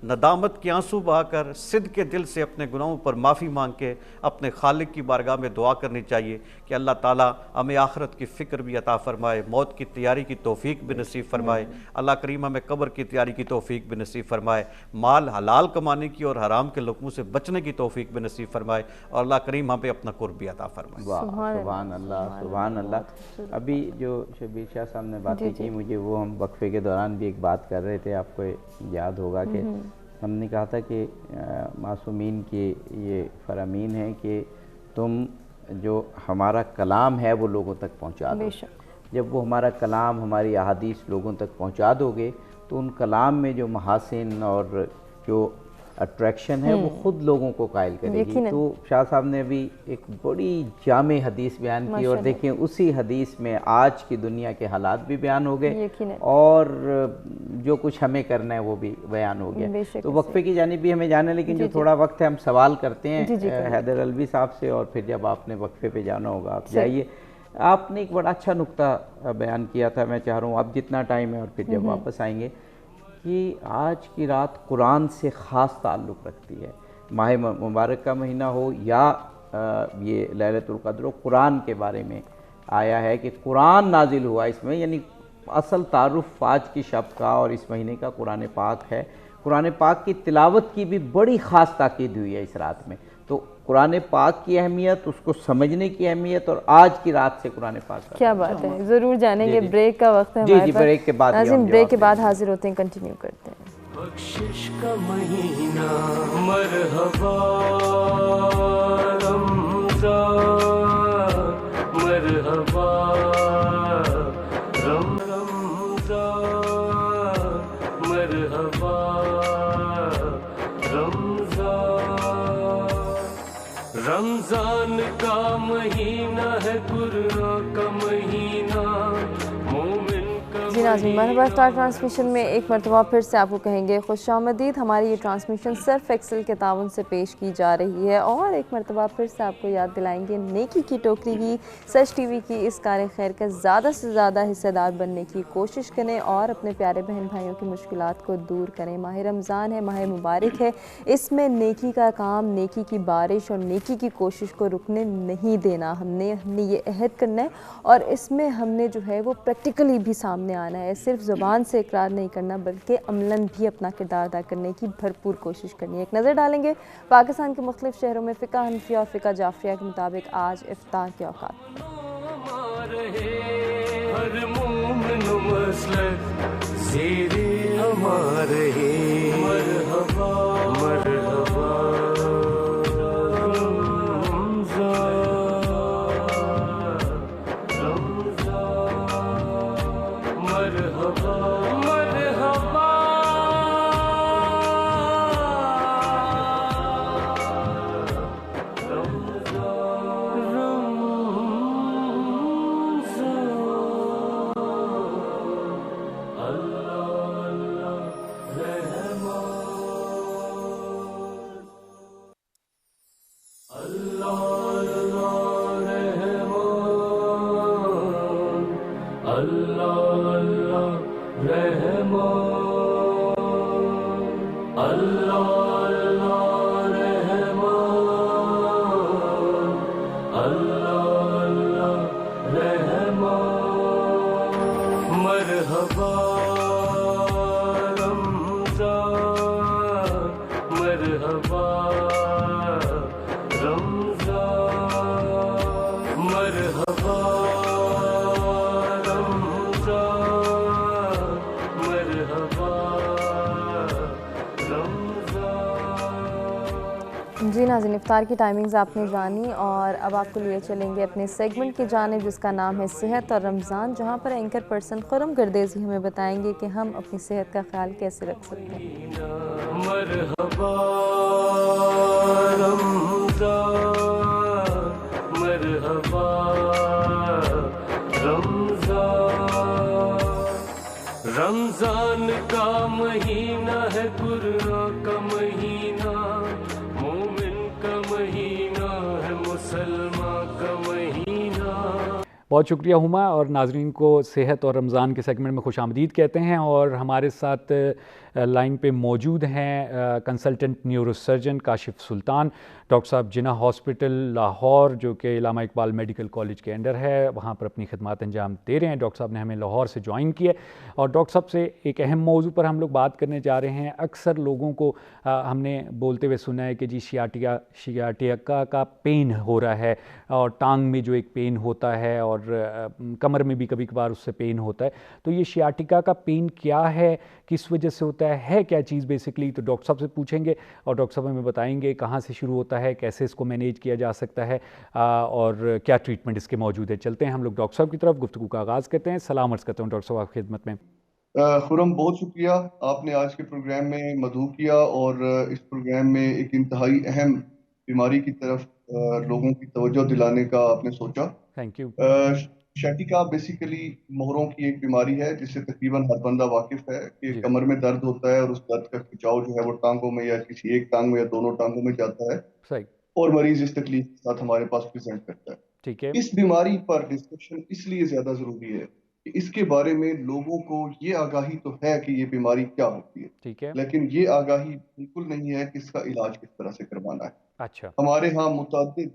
ندامت کے آنسو بہا کر صدق کے دل سے اپنے گناہوں پر معافی مانگ کے اپنے خالق کی بارگاہ میں دعا کرنی چاہیے کہ اللہ تعالیٰ ہمیں آخرت کی فکر بھی عطا فرمائے، موت کی تیاری کی توفیق بھی نصیب فرمائے، اللہ کریم ہمیں قبر کی تیاری کی توفیق بھی نصیب فرمائے، مال حلال کمانے کی اور حرام کے لقموں سے بچنے کی توفیق بھی نصیب فرمائے، اور اللہ کریم ہمیں اپنا قرب بھی عطا فرمائے۔ سبحان اللہ، سبحان اللہ۔ ابھی جو شبیر شاہ صاحب نے باتیں کی، مجھے وہ ہم وقفے کے دوران بھی ایک بات کر رہے تھے، آپ کو یاد ہوگا کہ ہم نے کہا تھا کہ معصومین کی یہ فرامین ہے کہ تم جو ہمارا کلام ہے وہ لوگوں تک پہنچا دو۔ جب وہ ہمارا کلام، ہماری احادیث لوگوں تک پہنچا دو گے تو ان کلام میں جو محاسن اور جو اٹریکشن ہے وہ خود لوگوں کو قائل کرے گی۔ تو شاہ صاحب نے بھی ایک بڑی جامع حدیث بیان کی، اور دیکھیں اسی حدیث میں آج کی دنیا کے حالات بھی بیان ہو گئے اور جو کچھ ہمیں کرنا ہے وہ بھی بیان ہو گیا۔ تو وقفے کی جانب بھی ہمیں جانا ہے، لیکن جو تھوڑا وقت ہے ہم سوال کرتے ہیں حیدر علوی صاحب سے، اور پھر جب آپ نے وقفے پہ جانا ہوگا آپ جائیے۔ آپ نے ایک بڑا اچھا نقطہ بیان کیا تھا، میں چاہ رہا ہوں اب جتنا ٹائم ہے اور پھر جب واپس آئیں گے، کہ آج کی رات قرآن سے خاص تعلق رکھتی ہے۔ ماہ مبارک کا مہینہ ہو یا یہ لیلۃ القدر و قرآن کے بارے میں آیا ہے کہ قرآن نازل ہوا اس میں، یعنی اصل تعارف آج کی شب کا اور اس مہینے کا قرآن پاک ہے۔ قرآن پاک کی تلاوت کی بھی بڑی خاص تاکید ہوئی ہے اس رات میں، تو قرآن پاک کی اہمیت، اس کو سمجھنے کی اہمیت، اور آج کی رات سے قرآن پاک کا کیا بات ہے، ضرور جانیں گے۔ بریک کا وقت ہے ہمارے پاس، بریک کے بعد بریک کے بعد حاضر ہوتے ہیں، کنٹینیو کرتے ہیں۔ بخشش کا مہینہ مرحبا رمضان، مرحبا رمضان، مرحبا رمضان، رمضان کا مہینہ ہے قرآن کا مہینہ، جی ناظرین، مرحبا افطار ٹرانسمیشن میں ایک مرتبہ پھر سے آپ کو کہیں گے خوش آمدید۔ ہماری یہ ٹرانسمیشن صرف ایکسل کے تعاون سے پیش کی جا رہی ہے، اور ایک مرتبہ پھر سے آپ کو یاد دلائیں گے نیکی کی ٹوکری کی، سچ ٹی وی کی اس کار خیر کا زیادہ سے زیادہ حصہ دار بننے کی کوشش کریں اور اپنے پیارے بہن بھائیوں کی مشکلات کو دور کریں۔ ماہ رمضان ہے، ماہ مبارک ہے، اس میں نیکی کا کام، نیکی کی بارش اور نیکی کی کوشش کو رکنے نہیں دینا۔ ہم نے یہ عہد کرنا ہے، اور اس میں ہم نے جو ہے وہ پریکٹیکلی بھی سامنے آنا ہے، صرف زبان سے اقرار نہیں کرنا بلکہ عملاً بھی اپنا کردار ادا کرنے کی بھرپور کوشش کرنی ہے۔ ایک نظر ڈالیں گے پاکستان کے مختلف شہروں میں فقہ حنفیہ اور فقہ جعفریہ کے مطابق آج افطار کے اوقات۔ ہر مومن مسلک زیرِ امان رہے، مرحبا مرحبا جی ناظرین، افطار کی ٹائمنگز آپ نے جانی، اور اب آپ کو لیے چلیں گے اپنے سیگمنٹ کی جانب جس کا نام ہے صحت اور رمضان، جہاں پر اینکر پرسن خرم گردیزی ہمیں بتائیں گے کہ ہم اپنی صحت کا خیال کیسے رکھ سکتے ہیں۔ مرحبا رمضان، مرحبا رمضان، رمضان کا مہینہ ہے قرآن کا مہینہ، مومن کا مہینہ ہے، مسلمان کا مہینہ۔ بہت شکریہ ہما، اور ناظرین کو صحت اور رمضان کے سیگمنٹ میں خوش آمدید کہتے ہیں، اور ہمارے ساتھ لائن پہ موجود ہیں کنسلٹنٹ نیورو سرجن کاشف سلطان، ڈاکٹر صاحب جناح ہاسپٹل لاہور، جو کہ علامہ اقبال میڈیکل کالج کے انڈر ہے، وہاں پر اپنی خدمات انجام دے رہے ہیں۔ ڈاکٹر صاحب نے ہمیں لاہور سے جوائن کیا ہے، اور ڈاکٹر صاحب سے ایک اہم موضوع پر ہم لوگ بات کرنے جا رہے ہیں۔ اکثر لوگوں کو ہم نے بولتے ہوئے سنا ہے کہ جی شیاٹیکا کا پین ہو رہا ہے، اور ٹانگ میں جو ایک پین ہوتا ہے، اور کمر میں بھی کبھی کبھار اس سے پین ہوتا ہے۔ تو یہ شیاٹیکا کا پین کیا ہے، کس وجہ سے ہوتا ہے کیا چیز بیسکلی؟ تو ڈاکٹر صاحب سے پوچھیں گے، اور ڈاکٹر صاحب ہمیں بتائیں گے کہاں سے شروع ہوتا ہے، کیسے اس کو مینیج کیا جا سکتا ہے، اور کیا ٹریٹمنٹ اس کے موجود ہے۔ چلتے ہیں ہم لوگ ڈاکٹر صاحب کی طرف، گفتگو کا آغاز کرتے ہیں۔ سلام عرض کرتا ہوں ڈاکٹر صاحب آپ کی خدمت میں۔ خرم، بہت شکریہ، آپ نے آج کے پروگرام میں مدعو کیا، اور اس پروگرام میں ایک انتہائی اہم بیماری کی طرف لوگوں کی توجہ دلانے کا آپ نے سوچا۔ Thank you. شیاٹیکا بیسیکلی مہروں کی ایک بیماری ہے جس سے تقریباً ہر بندہ واقف ہے کہ کمر میں درد ہوتا ہے، اور اس درد کا کھچاؤ جو ہے وہ ٹانگوں میں یا کسی ایک ٹانگ میں یا دونوں ٹانگوں میں جاتا ہے، اور مریض اس تکلیف کے ساتھ ہمارے پاس پریزنٹ کرتا ہے۔ ٹھیک ہے۔ اس بیماری پر ڈسکشن اس لیے زیادہ ضروری ہے کہ اس کے بارے میں لوگوں کو یہ آگاہی تو ہے کہ یہ بیماری کیا ہوتی ہے، ٹھیک ہے، لیکن یہ آگاہی بالکل نہیں ہے کہ اس کا علاج کس طرح سے کروانا ہے۔ اچھا۔ ہمارے ہاں متعدد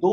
2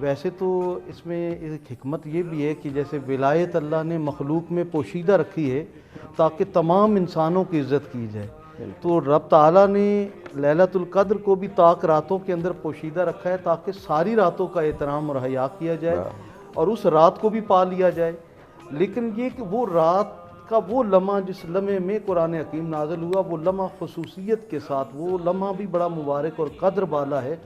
ویسے تو اس میں ایک حکمت یہ بھی ہے کہ جیسے ولایت اللہ نے مخلوق میں پوشیدہ رکھی ہے تاکہ تمام انسانوں کی عزت کی جائے، تو رب تعالیٰ نے لیلۃ القدر کو بھی طاق راتوں کے اندر پوشیدہ رکھا ہے تاکہ ساری راتوں کا احترام اور حیا کیا جائے اور اس رات کو بھی پا لیا جائے۔ لیکن یہ کہ وہ رات کا وہ لمحہ جس لمحے میں قرآن حکیم نازل ہوا، وہ لمحہ خصوصیت کے ساتھ، وہ لمحہ بھی بڑا مبارک اور قدر بالا ہے۔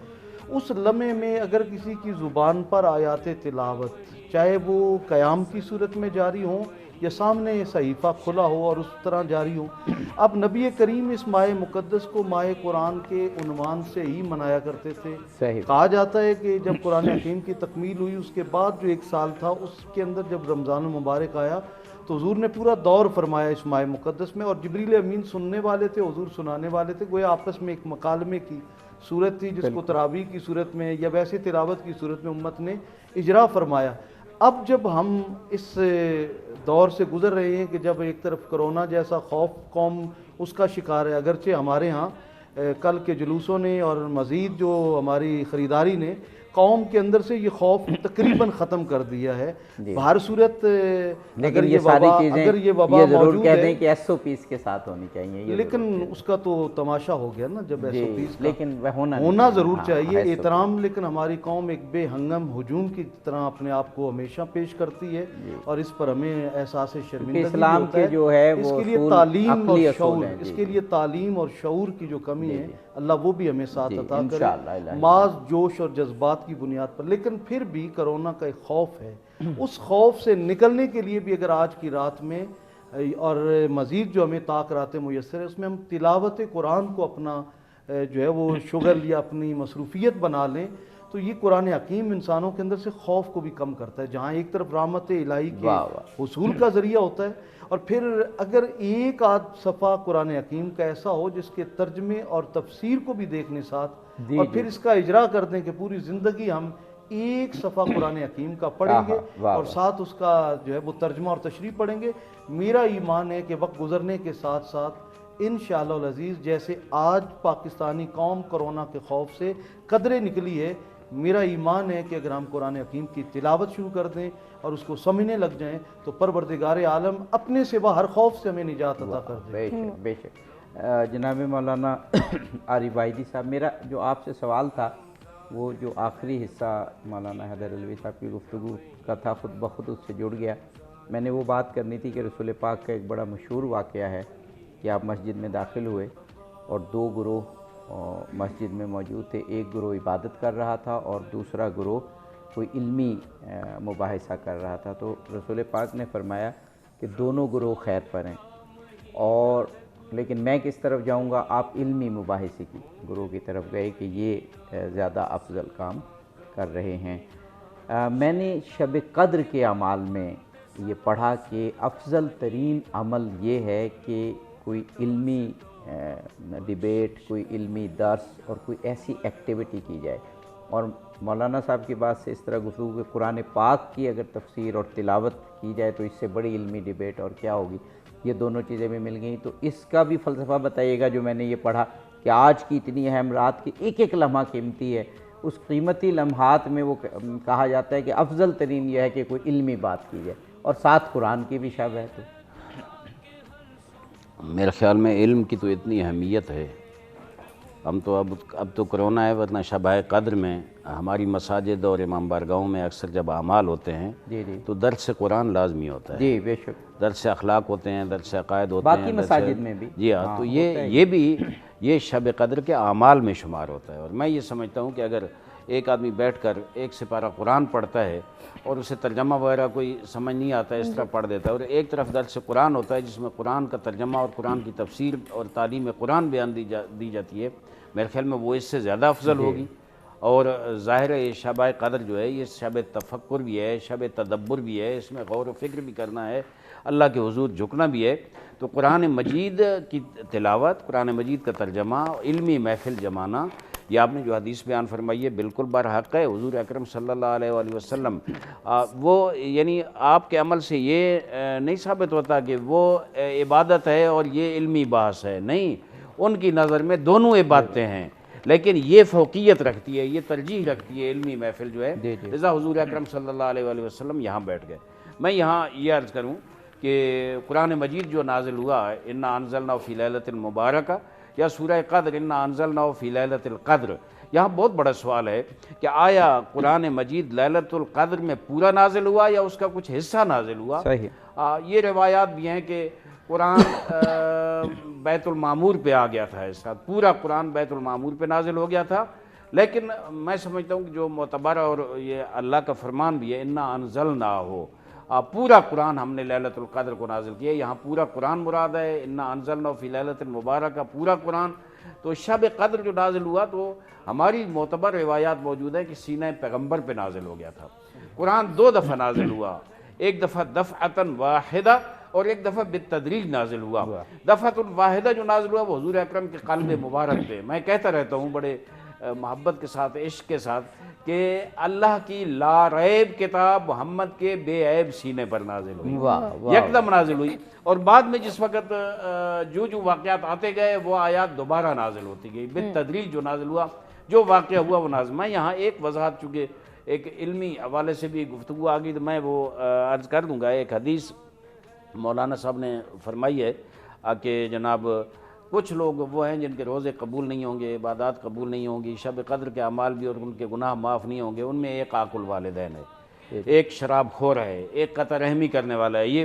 اس لمحے میں اگر کسی کی زبان پر آیات تلاوت، چاہے وہ قیام کی صورت میں جاری ہوں یا سامنے صحیفہ کھلا ہو اور اس طرح جاری ہو، اب نبی کریم اس ماہ مقدس کو ماہ قرآن کے عنوان سے ہی منایا کرتے تھے۔ کہا جاتا ہے کہ جب قرآن حکیم کی تکمیل ہوئی اس کے بعد جو 1 سال تھا اس کے اندر جب رمضان المبارک آیا تو حضور نے پورا دور فرمایا اس ماہ مقدس میں، اور جبریل امین سننے والے تھے، حضور سنانے والے تھے، گویا آپس میں ایک مکالمے کی صورت تھی جس کو تراویح کی صورت میں یا ویسے تلاوت کی صورت میں امت نے اجرا فرمایا۔ اب جب ہم اس دور سے گزر رہے ہیں کہ جب ایک طرف کرونا جیسا خوف قوم اس کا شکار ہے، اگرچہ ہمارے ہاں کل کے جلوسوں نے اور مزید جو ہماری خریداری نے قوم کے اندر سے یہ خوف تقریباً ختم کر دیا ہے۔ بہر صورت لیکن یہ ساری چیزیں یہ ضرور کہہ دیں کہ ایس او پیز کے ساتھ ہونی چاہیے، لیکن اس کا تو تماشا ہو گیا نا جب ایس او پیز کا، لیکن ہونا ضرور چاہیے احترام، لیکن ہماری قوم ایک بے ہنگم ہجوم کی طرح اپنے آپ کو ہمیشہ پیش کرتی ہے اور اس پر ہمیں احساس شرمندگی اسلام کے جو ہے اس کے لیے تعلیم اور شعور، اس کے لیے تعلیم اور شعور کی جو کمی ہے اللہ وہ بھی ہمیں ساتھ عطا کرے، ماض جوش اور جذبات کی بنیاد پر۔ لیکن پھر بھی کرونا کا ایک خوف ہے، اس خوف سے نکلنے کے لیے بھی اگر آج کی رات میں اور مزید جو ہمیں طاق راتیں میسر ہے اس میں ہم تلاوت قرآن کو اپنا جو ہے وہ شغل یا اپنی مصروفیت بنا لیں تو یہ قرآن حکیم انسانوں کے اندر سے خوف کو بھی کم کرتا ہے، جہاں ایک طرف رحمت الہی کے حصول کا ذریعہ ہوتا ہے، اور پھر اگر ایک آدھ صفحہ قرآن حکیم کا ایسا ہو جس کے ترجمے اور تفسیر کو بھی دیکھنے ساتھ اور پھر اس کا اجرا کر دیں کہ پوری زندگی ہم ایک صفحہ قرآن حکیم کا پڑھیں گے اور ساتھ اس کا جو ہے وہ ترجمہ اور تشریح پڑھیں گے، میرا ایمان ہے کہ وقت گزرنے کے ساتھ ساتھ انشاءاللہ العزیز جیسے آج پاکستانی قوم کرونا کے خوف سے قدرے نکلی ہے، میرا ایمان ہے کہ اگر ہم قرآن حکیم کی تلاوت شروع کر دیں اور اس کو سمجھنے لگ جائیں تو پروردگار عالم اپنے سوا ہر خوف سے ہمیں نجات عطا کر دے۔ بے شک جناب مولانا عارف واحدی صاحب، میرا جو آپ سے سوال تھا وہ جو آخری حصہ مولانا حیدر علوی صاحب کی گفتگو کا تھا خود بخود اس سے جڑ گیا۔ میں نے وہ بات کرنی تھی کہ رسول پاک کا ایک بڑا مشہور واقعہ ہے کہ آپ مسجد میں داخل ہوئے اور 2 گروہ مسجد میں موجود تھے، ایک گروہ عبادت کر رہا تھا اور دوسرا گروہ کوئی علمی مباحثہ کر رہا تھا، تو رسول پاک نے فرمایا کہ دونوں گروہ خیر پر ہیں، اور لیکن میں کس طرف جاؤں گا؟ آپ علمی مباحثے کی گروہ کی طرف گئے کہ یہ زیادہ افضل کام کر رہے ہیں۔ میں نے شب قدر کے اعمال میں یہ پڑھا کہ افضل ترین عمل یہ ہے کہ کوئی علمی ڈیبیٹ، کوئی علمی درس اور کوئی ایسی ایکٹیویٹی کی جائے، اور مولانا صاحب کی بات سے اس طرح گفتگو کہ قرآن پاک کی اگر تفسیر اور تلاوت کی جائے تو اس سے بڑی علمی ڈیبیٹ اور کیا ہوگی، یہ دونوں چیزیں بھی مل گئیں۔ تو اس کا بھی فلسفہ بتائیے گا جو میں نے یہ پڑھا کہ آج کی اتنی اہم رات کی ایک ایک لمحہ قیمتی ہے، اس قیمتی لمحات میں وہ کہا جاتا ہے کہ افضل ترین یہ ہے کہ کوئی علمی بات کی جائے اور ساتھ قرآن کی بھی شب ہے۔ تو میرے خیال میں علم کی تو اتنی اہمیت ہے، ہم تو اب تو کرونا ہے، ورنہ شب قدر میں ہماری مساجد اور امام بارگاہوں میں اکثر جب اعمال ہوتے ہیں تو درس قرآن لازمی ہوتا ہے، جی بے شک، درس اخلاق ہوتے ہیں، درس عقائد ہوتے ہیں، باقی مساجد میں بھی، جی ہاں، تو یہ بھی یہ شب قدر کے اعمال میں شمار ہوتا ہے۔ اور میں یہ سمجھتا ہوں کہ اگر ایک آدمی بیٹھ کر ایک سپارہ قرآن پڑھتا ہے اور اسے ترجمہ وغیرہ کوئی سمجھ نہیں آتا ہے، اس طرح پڑھ دیتا ہے، اور ایک طرف درس قرآن ہوتا ہے جس میں قرآن کا ترجمہ اور قرآن کی تفسیر اور تعلیم قرآن بیان دی جاتی ہے، میرے خیال میں وہ اس سے زیادہ افضل ہوگی۔ اور ظاہر ہے یہ شب قدر جو ہے یہ شب تفکر بھی ہے، شب تدبر بھی ہے، اس میں غور و فکر بھی کرنا ہے، اللہ کے حضور جھکنا بھی ہے۔ تو قرآن مجید کی تلاوت، قرآن مجید کا ترجمہ، علمی محفل جمانا، یہ آپ نے جو حدیث بیان فرمائی ہے بالکل برحق ہے۔ حضور اکرم صلی اللہ علیہ وآلہ وسلم وہ یعنی آپ کے عمل سے یہ نہیں ثابت ہوتا کہ وہ عبادت ہے اور یہ علمی بحث ہے، نہیں، ان کی نظر میں دونوں عبادتیں ہیں۔ لیکن یہ فوقیت رکھتی ہے, یہ ترجیح رکھتی ہے علمی محفل جو ہے, لذا حضور اکرم صلی اللہ علیہ وآلہ وسلم یہاں بیٹھ گئے. میں یہاں یہ عرض کروں کہ قرآن مجید جو نازل ہوا ہے انا انزلناہ فی لیلۃ المبارکہ یا سورہ قدر انا انزلناہ فی لیلۃ القدر, یہاں بہت بڑا سوال ہے کہ آیا قرآن مجید لیلۃ القدر میں پورا نازل ہوا یا اس کا کچھ حصہ نازل ہوا؟ یہ روایات بھی ہیں کہ قرآن بیت المعمور پہ آ گیا تھا, اس کا پورا قرآن بیت المعمور پہ نازل ہو گیا تھا. لیکن میں سمجھتا ہوں کہ جو معتبر اور یہ اللہ کا فرمان بھی ہے انا انزلناہ, پورا قرآن ہم نے لیلۃ القدر کو نازل کیا. یہاں پورا قرآن مراد ہے, انا انزلناہ فی لیلۃ المبارکہ پورا قرآن. تو شب قدر جو نازل ہوا تو ہماری معتبر روایات موجود ہے کہ سینہ پیغمبر پہ نازل ہو گیا تھا. قرآن 2 دفعہ نازل ہوا, ایک دفعہ دفعتاً واحدہ اور ایک دفعہ بالتدریج نازل ہوا. دفعۃ واحدہ جو نازل ہوا وہ حضور اکرم کے قلب مبارک پہ. میں کہتا رہتا ہوں بڑے محبت کے ساتھ, عشق کے ساتھ, کہ اللہ کی لا ریب کتاب محمد کے بے عیب سینے پر نازل ہوئی, یکدم نازل ہوئی. اور بعد میں جس وقت جو واقعات آتے گئے وہ آیات دوبارہ نازل ہوتی گئی بالتدریج. جو نازل ہوا, جو واقعہ ہوا وہ نازل. میں یہاں ایک وضاحت, چونکہ ایک علمی حوالے سے بھی گفتگو آ گئی تو میں وہ عرض کر دوں گا. ایک حدیث مولانا صاحب نے فرمائی ہے کہ جناب کچھ لوگ وہ ہیں جن کے روزے قبول نہیں ہوں گے, عبادات قبول نہیں ہوں گی, شب قدر کے اعمال بھی اور ان کے گناہ معاف نہیں ہوں گے. ان میں ایک عاق الوالدین ہے, ایک شراب خور ہے, ایک قطع رحمی کرنے والا ہے. یہ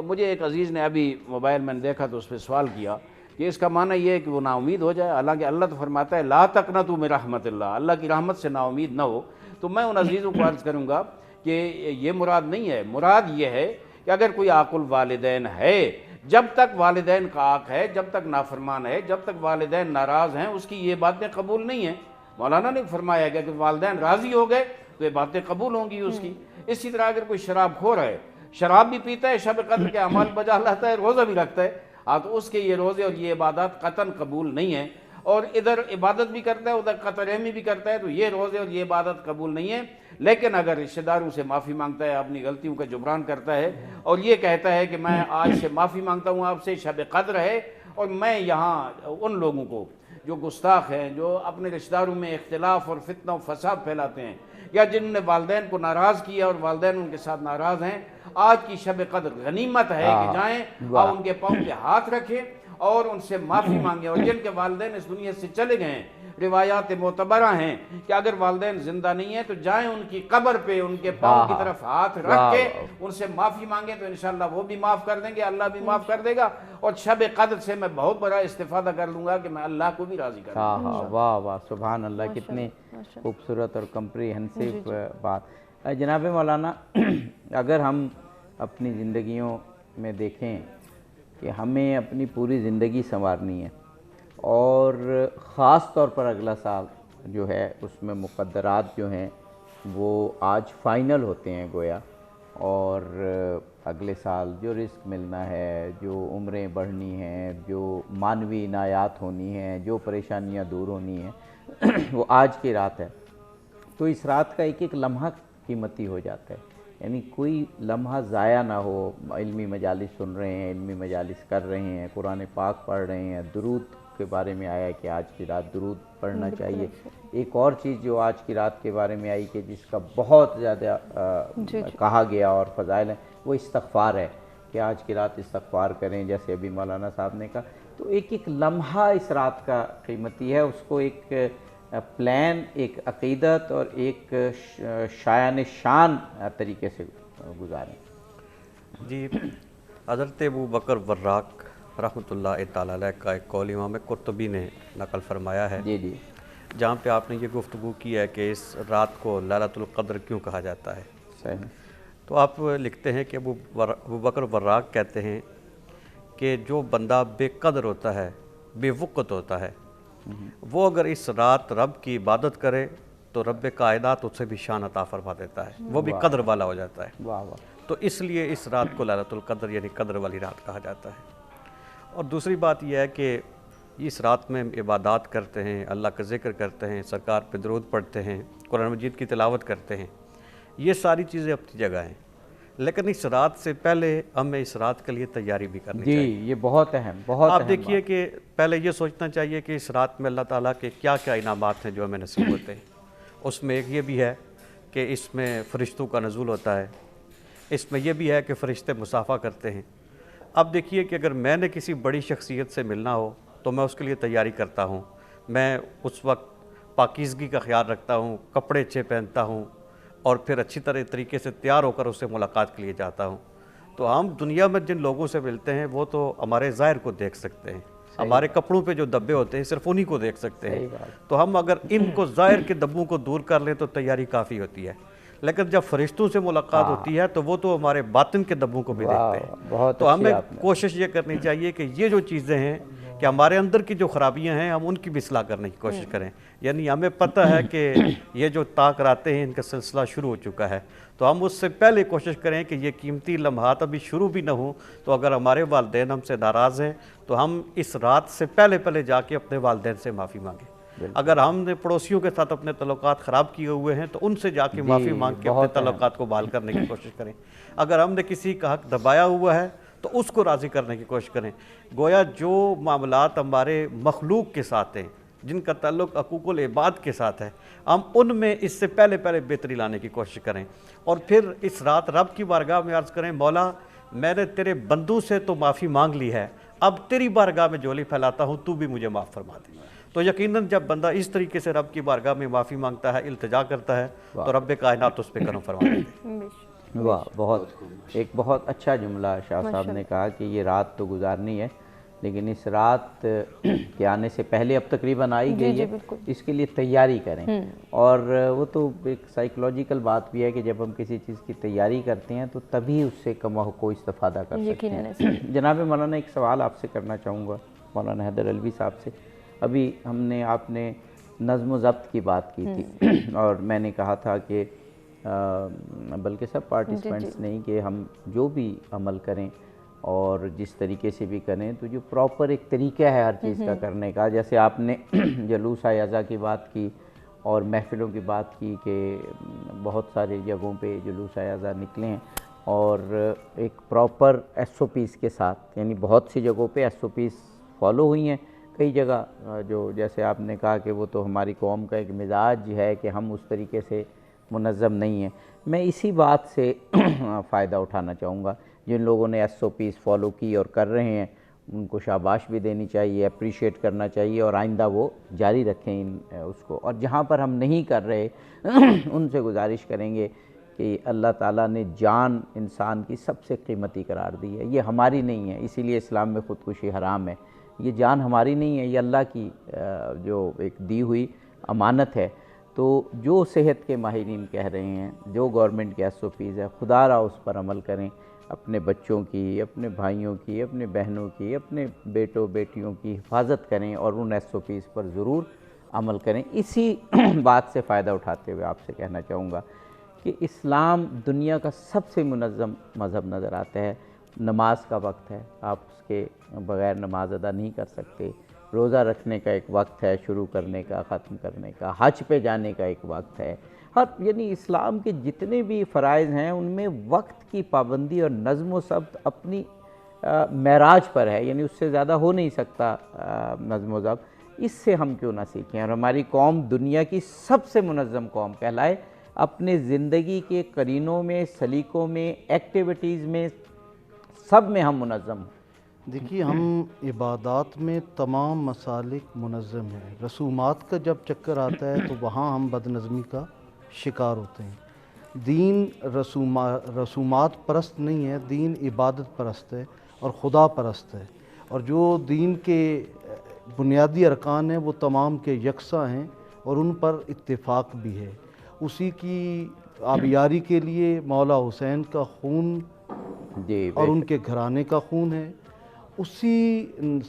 مجھے ایک عزیز نے ابھی موبائل میں دیکھا تو اس پہ سوال کیا کہ اس کا معنی یہ ہے کہ وہ نا امید ہو جائے. حالانکہ اللہ تو فرماتا ہے لا تقنطوا من رحمت اللہ, اللہ کی رحمت سے نا امید نہ ہو. تو میں ان عزیزوں کو عرض کروں گا کہ یہ مراد نہیں ہے. مراد یہ ہے کہ اگر کوئی عاق الوالدین ہے, جب تک والدین کا عاق ہے, جب تک نافرمان ہے, جب تک والدین ناراض ہیں, اس کی یہ باتیں قبول نہیں ہیں. مولانا نے فرمایا گیا کہ والدین راضی ہو گئے تو یہ باتیں قبول ہوں گی اس کی. اسی طرح اگر کوئی شراب خور ہے, شراب بھی پیتا ہے, شب قدر کے اعمال بجا لاتا ہے, روزہ بھی رکھتا ہے, تو اس کے یہ روزے اور یہ عبادات قطعاً قبول نہیں ہیں. اور ادھر عبادت بھی کرتا ہے, ادھر قطع رحمی بھی کرتا ہے, تو یہ روزے اور یہ عبادت قبول نہیں ہے. لیکن اگر رشتہ داروں سے معافی مانگتا ہے, اپنی غلطیوں کا جبران کرتا ہے اور یہ کہتا ہے کہ میں آج سے معافی مانگتا ہوں آپ سے, شب قدر ہے اور میں یہاں ان لوگوں کو جو گستاخ ہیں, جو اپنے رشتہ داروں میں اختلاف اور فتنہ و فساد پھیلاتے ہیں, یا جن نے والدین کو ناراض کیا اور والدین ان کے ساتھ ناراض ہیں, آج کی شب قدر غنیمت ہے کہ جائیں اور ان کے پاؤں پہ ہاتھ رکھیں اور ان سے معافی مانگیں. اور جن کے والدین اس دنیا سے چلے گئے ہیں, روایات معتبرہ ہیں کہ اگر والدین زندہ نہیں ہیں تو جائیں ان کی قبر پہ ان کے پاؤں کی طرف ہاتھ رکھ کے ان سے معافی مانگیں, تو انشاءاللہ وہ بھی معاف کر دیں گے, اللہ بھی معاف کر دے گا. اور شب قدر سے میں بہت بڑا استفادہ کر لوں گا کہ میں اللہ کو بھی راضی کر دوں گا. واہ واہ, سبحان اللہ, کتنی خوبصورت اور کمپریہنسو بات. جناب مولانا, اگر ہم اپنی زندگیوں میں دیکھیں کہ ہمیں اپنی پوری زندگی سنوارنی ہے اور خاص طور پر اگلا سال جو ہے اس میں مقدرات جو ہیں وہ آج فائنل ہوتے ہیں گویا, اور اگلے سال جو رزق ملنا ہے, جو عمریں بڑھنی ہیں, جو مانوی عنایات ہونی ہیں, جو پریشانیاں دور ہونی ہیں, وہ آج کی رات ہے. تو اس رات کا ایک ایک لمحہ قیمتی ہو جاتا ہے. یعنی کوئی لمحہ ضائع نہ ہو. علمی مجالس سن رہے ہیں, علمی مجالس کر رہے ہیں, قرآن پاک پڑھ رہے ہیں, درود کے بارے میں آیا کہ آج کی رات درود پڑھنا چاہیے. ایک اور چیز جو آج کی رات کے بارے میں آئی کہ جس کا بہت زیادہ کہا گیا اور فضائل ہیں, وہ استغفار ہے کہ آج کی رات استغفار کریں, جیسے ابھی مولانا صاحب نے کہا. تو ایک ایک لمحہ اس رات کا قیمتی ہے, اس کو ایک پلان, ایک عقیدت اور ایک شایان شان طریقے سے گزاریں. جی, حضرت ابو بکر وراق رحمۃ اللہ تعالیٰ علیہ کا ایک قول امام قرطبی نے نقل فرمایا ہے, جی, جہاں پہ آپ نے یہ گفتگو کی ہے کہ اس رات کو لیلۃ القدر کیوں کہا جاتا ہے. صحیح. تو آپ لکھتے ہیں کہ ابو بکر وراق کہتے ہیں کہ جو بندہ بے قدر ہوتا ہے, بے وقت ہوتا ہے, وہ اگر اس رات رب کی عبادت کرے تو رب کائنات اس سے بھی شان عطا فرما دیتا ہے, وہ بھی قدر والا ہو جاتا ہے. تو اس لیے اس رات کو لیلۃ القدر یعنی قدر والی رات کہا جاتا ہے. اور دوسری بات یہ ہے کہ اس رات میں عبادات کرتے ہیں, اللہ کا ذکر کرتے ہیں, سرکار پہ درود پڑھتے ہیں, قرآن مجید کی تلاوت کرتے ہیں. یہ ساری چیزیں اپنی جگہ ہیں, لیکن اس رات سے پہلے ہمیں اس رات کے لیے تیاری بھی کرنی چاہیے. جی یہ بہت اہم، بہت آپ دیکھیے کہ پہلے یہ سوچنا چاہیے کہ اس رات میں اللہ تعالیٰ کے کیا کیا انعامات ہیں جو ہمیں نصیب ہوتے ہیں. اس میں ایک یہ بھی ہے کہ اس میں فرشتوں کا نزول ہوتا ہے، اس میں یہ بھی ہے کہ فرشتے مصافحہ کرتے ہیں. اب دیکھیے کہ اگر میں نے کسی بڑی شخصیت سے ملنا ہو تو میں اس کے لیے تیاری کرتا ہوں، میں اس وقت پاکیزگی کا خیال رکھتا ہوں، کپڑے اچھے پہنتا ہوں اور پھر اچھی طریقے سے تیار ہو کر اس سے ملاقات کے لیے جاتا ہوں. تو ہم دنیا میں جن لوگوں سے ملتے ہیں وہ تو ہمارے ظاہر کو دیکھ سکتے ہیں، ہمارے کپڑوں پہ جو دبے ہوتے ہیں صرف انہی کو دیکھ سکتے ہیں. تو ہم اگر ان کو ظاہر کے دبوں کو دور کر لیں تو تیاری کافی ہوتی ہے. لیکن جب فرشتوں سے ملاقات ہوتی ہے تو وہ تو ہمارے باطن کے دبوں کو بھی دیکھتے ہیں. تو ہمیں کوشش یہ کرنی چاہیے کہ یہ جو چیزیں ہیں کہ ہمارے اندر کی جو خرابیاں ہیں ہم ان کی بھی اصلاح کرنے کی کوشش کریں. یعنی ہمیں پتہ ہے کہ یہ جو طاق راتیں ہیں ان کا سلسلہ شروع ہو چکا ہے، تو ہم اس سے پہلے کوشش کریں کہ یہ قیمتی لمحات ابھی شروع بھی نہ ہوں. تو اگر ہمارے والدین ہم سے ناراض ہیں تو ہم اس رات سے پہلے جا کے اپنے والدین سے معافی مانگیں. اگر ہم نے پڑوسیوں کے ساتھ اپنے تعلقات خراب کیے ہوئے ہیں تو ان سے جا کے معافی مانگ کے اپنے تعلقات کو بحال کرنے کی کوشش کریں. اگر ہم نے کسی کا حق دبایا ہوا ہے تو اس کو راضی کرنے کی کوشش کریں. گویا جو معاملات ہمارے مخلوق کے ساتھ ہیں، جن کا تعلق حقوق العباد کے ساتھ ہے، ہم ان میں اس سے پہلے بہتری لانے کی کوشش کریں. اور پھر اس رات رب کی بارگاہ میں عرض کریں، مولا میں نے تیرے بندوں سے تو معافی مانگ لی ہے، اب تیری بارگاہ میں جھولی پھیلاتا ہوں، تو بھی مجھے معاف فرما دے. تو یقیناً جب بندہ اس طریقے سے رب کی بارگاہ میں معافی مانگتا ہے، التجا کرتا ہے، تو رب کائنات اس پہ کرم فرما دیتے ہیں. واہ، ایک بہت اچھا جملہ شاہ صاحب نے کہا کہ یہ رات تو گزارنی ہے، لیکن اس رات کے آنے سے پہلے اب تقریباً آئی گئی ہے، اس کے لیے تیاری کریں. اور وہ تو ایک سائیکلوجیکل بات بھی ہے کہ جب ہم کسی چیز کی تیاری کرتے ہیں تو تبھی اس سے کم کو استفادہ کر سکتے ہیں. جناب مولانا ایک سوال آپ سے کرنا چاہوں گا، مولانا حیدر علوی صاحب سے. ابھی آپ نے نظم و ضبط کی بات کی تھی اور میں نے کہا تھا کہ بلکہ سب پارٹیسپینٹس نہیں کہ ہم جو بھی عمل کریں اور جس طریقے سے بھی کریں تو جو پراپر ایک طریقہ ہے ہر چیز کا کرنے کا. جیسے آپ نے جلوس اعضاء کی بات کی اور محفلوں کی بات کی کہ بہت سارے جگہوں پہ جلوس اعضاء نکلے ہیں اور ایک پراپر ایس او پیز کے ساتھ، یعنی بہت سی جگہوں پہ ایس او پیز فالو ہوئی ہیں. کئی جگہ جو جیسے آپ نے کہا کہ وہ تو ہماری قوم کا ایک مزاج ہے کہ ہم اس طریقے سے منظم نہیں ہیں. میں اسی بات سے فائدہ اٹھانا چاہوں گا. جن لوگوں نے ایس او پیز فالو کی اور کر رہے ہیں ان کو شاباش بھی دینی چاہیے، اپریشیٹ کرنا چاہیے اور آئندہ وہ جاری رکھیں اس کو. اور جہاں پر ہم نہیں کر رہے ان سے گزارش کریں گے کہ اللہ تعالیٰ نے جان انسان کی سب سے قیمتی قرار دی ہے، یہ ہماری نہیں ہے، اسی لیے اسلام میں خودکشی حرام ہے. یہ جان ہماری نہیں ہے، یہ اللہ کی جو ایک دی ہوئی امانت ہے. تو جو صحت کے ماہرین کہہ رہے ہیں، جو گورنمنٹ کے ایس او پیز ہے، خدا را اس پر عمل کریں. اپنے بچوں کی، اپنے بھائیوں کی، اپنے بہنوں کی، اپنے بیٹوں بیٹیوں کی حفاظت کریں اور ان ایس او پیز پر ضرور عمل کریں. اسی بات سے فائدہ اٹھاتے ہوئے آپ سے کہنا چاہوں گا کہ اسلام دنیا کا سب سے منظم مذہب نظر آتا ہے. نماز کا وقت ہے، آپ اس کے بغیر نماز ادا نہیں کر سکتے. روزہ رکھنے کا ایک وقت ہے، شروع کرنے کا، ختم کرنے کا. حج پہ جانے کا ایک وقت ہے. یعنی اسلام کے جتنے بھی فرائض ہیں ان میں وقت کی پابندی اور نظم و ضبط اپنی معراج پر ہے، یعنی اس سے زیادہ ہو نہیں سکتا نظم و ضبط. اس سے ہم کیوں نہ سیکھیں اور ہماری قوم دنیا کی سب سے منظم قوم کہلائے. اپنے زندگی کے قرینوں میں، سلیقوں میں، ایکٹیویٹیز میں، سب میں ہم منظم ہیں. دیکھیے ہم عبادات میں تمام مسالک منظم ہیں. رسومات کا جب چکر آتا ہے تو وہاں ہم بد نظمی کا شکار ہوتے ہیں. دین رسومات پرست نہیں ہے، دین عبادت پرست ہے اور خدا پرست ہے. اور جو دین کے بنیادی ارکان ہیں وہ تمام کے یکساں ہیں اور ان پر اتفاق بھی ہے. اسی کی آبیاری کے لیے مولا حسین کا خون اور ان کے گھرانے کا خون ہے. اسی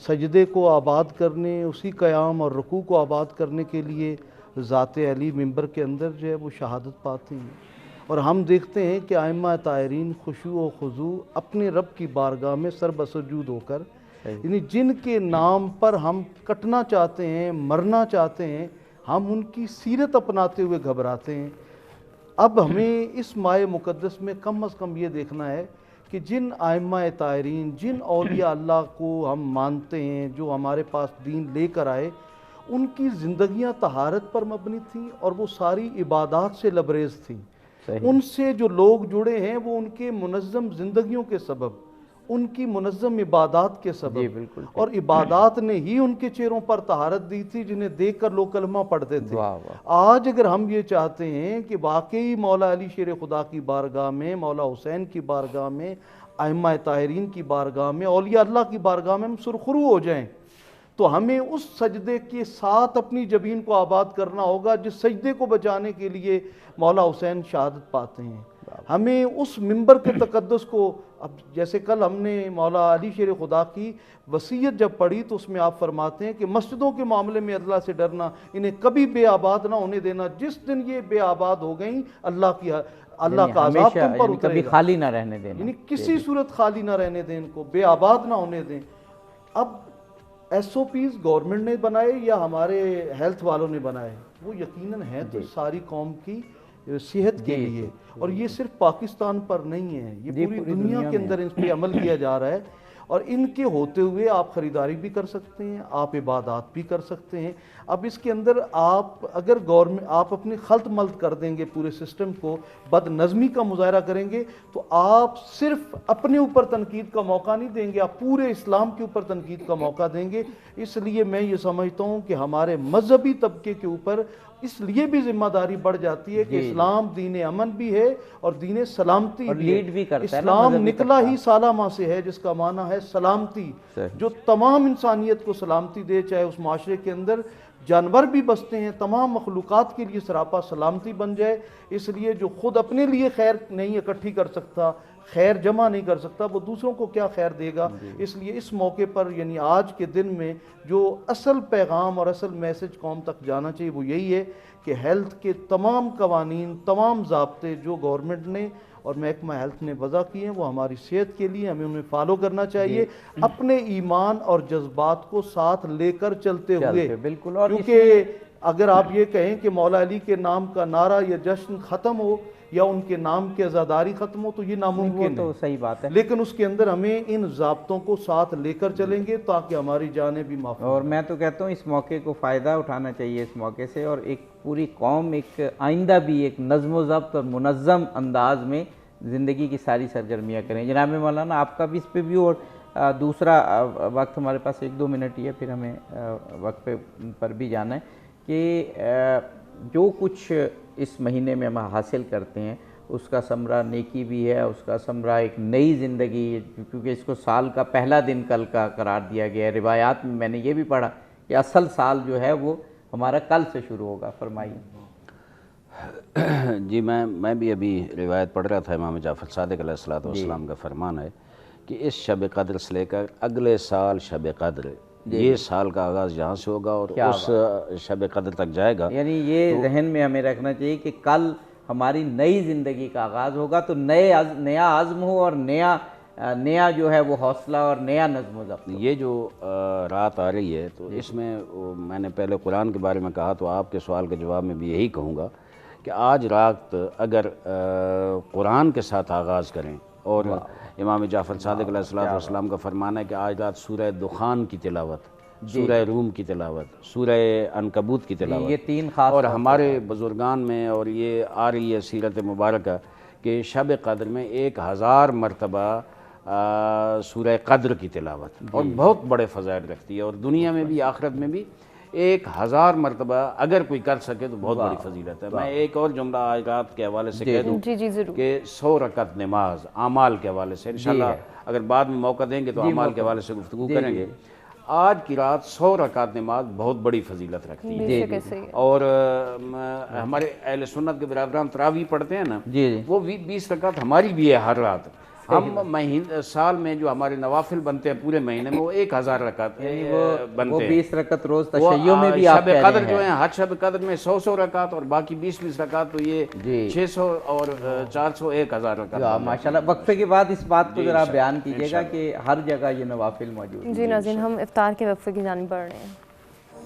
سجدے کو آباد کرنے، اسی قیام اور رکوع کو آباد کرنے کے لیے ذات علی منبر کے اندر جو ہے وہ شہادت پاتے ہیں. اور ہم دیکھتے ہیں کہ ائمہ طاہرین خشوع و خضوع اپنے رب کی بارگاہ میں سر بسجود ہو کر، یعنی جن کے نام پر ہم کٹنا چاہتے ہیں، مرنا چاہتے ہیں، ہم ان کی سیرت اپناتے ہوئے گھبراتے ہیں. اب ہمیں اس ماہ مقدس میں کم از کم یہ دیکھنا ہے کہ جن ائمہ طاہرین، جن اولیاء اللہ کو ہم مانتے ہیں، جو ہمارے پاس دین لے کر آئے، ان کی زندگیاں طہارت پر مبنی تھیں اور وہ ساری عبادات سے لبریز تھیں۔ ان سے جو لوگ جڑے ہیں وہ ان کے منظم زندگیوں کے سبب، ان کی منظم عبادات کے سبب، اور عبادات نے ہی ان کے چہروں پر طہارت دی تھی جنہیں دیکھ کر لوگ کلمہ پڑھتے تھے۔ آج اگر ہم یہ چاہتے ہیں کہ واقعی مولا علی شیر خدا کی بارگاہ میں، مولا حسین کی بارگاہ میں، ائمہ طاہرین کی بارگاہ میں، اولیاء اللہ کی بارگاہ میں ہم سرخرو ہو جائیں، تو ہمیں اس سجدے کے ساتھ اپنی جبین کو آباد کرنا ہوگا جس سجدے کو بچانے کے لیے مولا حسین شہادت پاتے ہیں۔ ہمیں اس منبر کے تقدس کو، اب جیسے کل ہم نے مولا علی شیر خدا کی وصیت جب پڑھی تو اس میں آپ فرماتے ہیں کہ مسجدوں کے معاملے میں اللہ سے ڈرنا، انہیں کبھی بے آباد نہ ہونے دینا، جس دن یہ بے آباد ہو گئیں اللہ کا عذاب تم پر اترے گا، کبھی خالی نہ رہنے دینا، یعنی کسی صورت خالی نہ رہنے دیں، ان کو بے آباد نہ ہونے دیں۔ اب ایس او پیز گورنمنٹ نے بنائے یا ہمارے ہیلتھ والوں نے بنائے، وہ یقیناً ہے تو ساری قوم کی صحت کے لیے، اور یہ صرف پاکستان پر نہیں ہے، یہ پوری دنیا کے اندر اس پہ عمل کیا جا رہا ہے، اور ان کے ہوتے ہوئے آپ خریداری بھی کر سکتے ہیں، آپ عبادات بھی کر سکتے ہیں۔ اب اس کے اندر آپ اگر گورنمنٹ آپ اپنی خلط ملط کر دیں گے، پورے سسٹم کو بد نظمی کا مظاہرہ کریں گے، تو آپ صرف اپنے اوپر تنقید کا موقع نہیں دیں گے، آپ پورے اسلام کے اوپر تنقید کا موقع دیں گے۔ اس لیے میں یہ سمجھتا ہوں کہ ہمارے مذہبی طبقے کے اوپر اس لیے بھی ذمہ داری بڑھ جاتی ہے کہ اسلام دین امن بھی ہے اور دین سلامتی بھی ہے۔ اسلام نکلا ہی سالامہ سے ہے جس کا معنی ہے سلامتی، جو تمام انسانیت کو سلامتی دے، چاہے اس معاشرے کے اندر جانور بھی بستے ہیں، تمام مخلوقات کے لیے سراپا سلامتی بن جائے۔ اس لیے جو خود اپنے لیے خیر نہیں اکٹھی کر سکتا، خیر جمع نہیں کر سکتا، وہ دوسروں کو کیا خیر دے گا۔ اس لیے اس موقع پر یعنی آج کے دن میں جو اصل پیغام اور اصل میسج قوم تک جانا چاہیے وہ یہی ہے کہ ہیلتھ کے تمام قوانین، تمام ضابطے جو گورنمنٹ نے اور محکمہ ہیلتھ نے وضع کیے ہیں وہ ہماری صحت کے لیے، ہمیں انہیں فالو کرنا چاہیے، اپنے ایمان اور جذبات کو ساتھ لے کر چلتے ہوئے، کیونکہ اگر آپ یہ کہیں کہ مولا علی کے نام کا نعرہ یا جشن ختم ہو یا ان کے نام کی عزاداری ختم ہو تو یہ ناممکن ہے، صحیح بات ہے، لیکن اس کے اندر ہمیں ان ضابطوں کو ساتھ لے کر چلیں گے تاکہ ہماری جانیں بھی محفوظ ہوں۔ اور میں تو کہتا ہوں اس موقع کو فائدہ اٹھانا چاہیے اس موقع سے، اور ایک پوری قوم ایک آئندہ بھی ایک نظم و ضبط اور منظم انداز میں زندگی کی ساری سرگرمیاں کریں۔ جناب مولانا آپ کا بھی اس پہ بھی، اور دوسرا وقت ہمارے پاس 1-2 منٹ ہی ہے، پھر ہمیں وقت پر بھی جانا ہے کہ جو کچھ اس مہینے میں ہم حاصل کرتے ہیں اس کا ثمرہ نیکی بھی ہے، اس کا ثمرہ ایک نئی زندگی، کیونکہ اس کو سال کا پہلا دن کل کا قرار دیا گیا ہے۔ روایات میں نے یہ بھی پڑھا کہ اصل سال جو ہے وہ ہمارا کل سے شروع ہوگا، فرمائیے۔ جی میں بھی ابھی روایت پڑھ رہا تھا، امام جعفر صادق علیہ السلام کا فرمان ہے کہ اس شب قدر سے لے کر اگلے سال شب قدر، یہ سال کا آغاز یہاں سے ہوگا اور اس شب قدر تک جائے گا۔ یعنی یہ ذہن میں ہمیں رکھنا چاہیے کہ کل ہماری نئی زندگی کا آغاز ہوگا، تو نیا عزم ہو اور نیا جو ہے وہ حوصلہ اور نیا نظم و ضبط۔ یہ جو رات آ رہی ہے تو اس میں میں نے پہلے قرآن کے بارے میں کہا، تو آپ کے سوال کے جواب میں بھی یہی کہوں گا کہ آج رات اگر قرآن کے ساتھ آغاز کریں، اور امام جعفر صادق علیہ السلام کا فرمان ہے کہ آج رات سورہ دخان کی تلاوت، سورہ روم کی تلاوت، سورہ عنکبوت کی تلاوت، یہ 3 خاص، اور ہمارے بزرگان میں اور یہ آ رہی ہے سیرت مبارکہ کہ شب قدر میں 1000 مرتبہ سورہ قدر کی تلاوت، اور بہت بڑے فضائل رکھتی ہے، اور دنیا میں بھی آخرت میں بھی 1000 مرتبہ اگر کوئی کر سکے تو بہت بڑی فضیلت ہے۔ میں ایک اور جملہ آج رات کے حوالے سے کہہ دوں کہ 100 رکعت نماز اعمال کے حوالے سے، انشاءاللہ اگر بعد میں موقع دیں گے تو اعمال کے حوالے سے گفتگو کریں گے۔ آج کی رات 100 رکعت نماز بہت بڑی فضیلت رکھتی ہے، اور ہمارے اہل سنت کے برادران تراویح پڑھتے ہیں نا، وہ 20 رکعت ہماری بھی ہے ہر رات۔ ہم سال میں جو ہمارے نوافل بنتے ہیں پورے مہینے میں وہ 1000 رکعت بنتے ہیں، 20 رکعت روز تشیع میں بھی آپ شب قدر جو ہیں، ہر شب قدر میں 100 رکعت اور باقی 20 رکعت، تو یہ 600 اور 400 1000 رکعت۔ ماشاءاللہ، وقفے کے بعد اس بات کو ذرا بیان کیجیے گا کہ ہر جگہ یہ نوافل موجود ہیں۔ جی ناظرین، ہم افطار کے وقفے کی جانب بڑھ رہے ہیں۔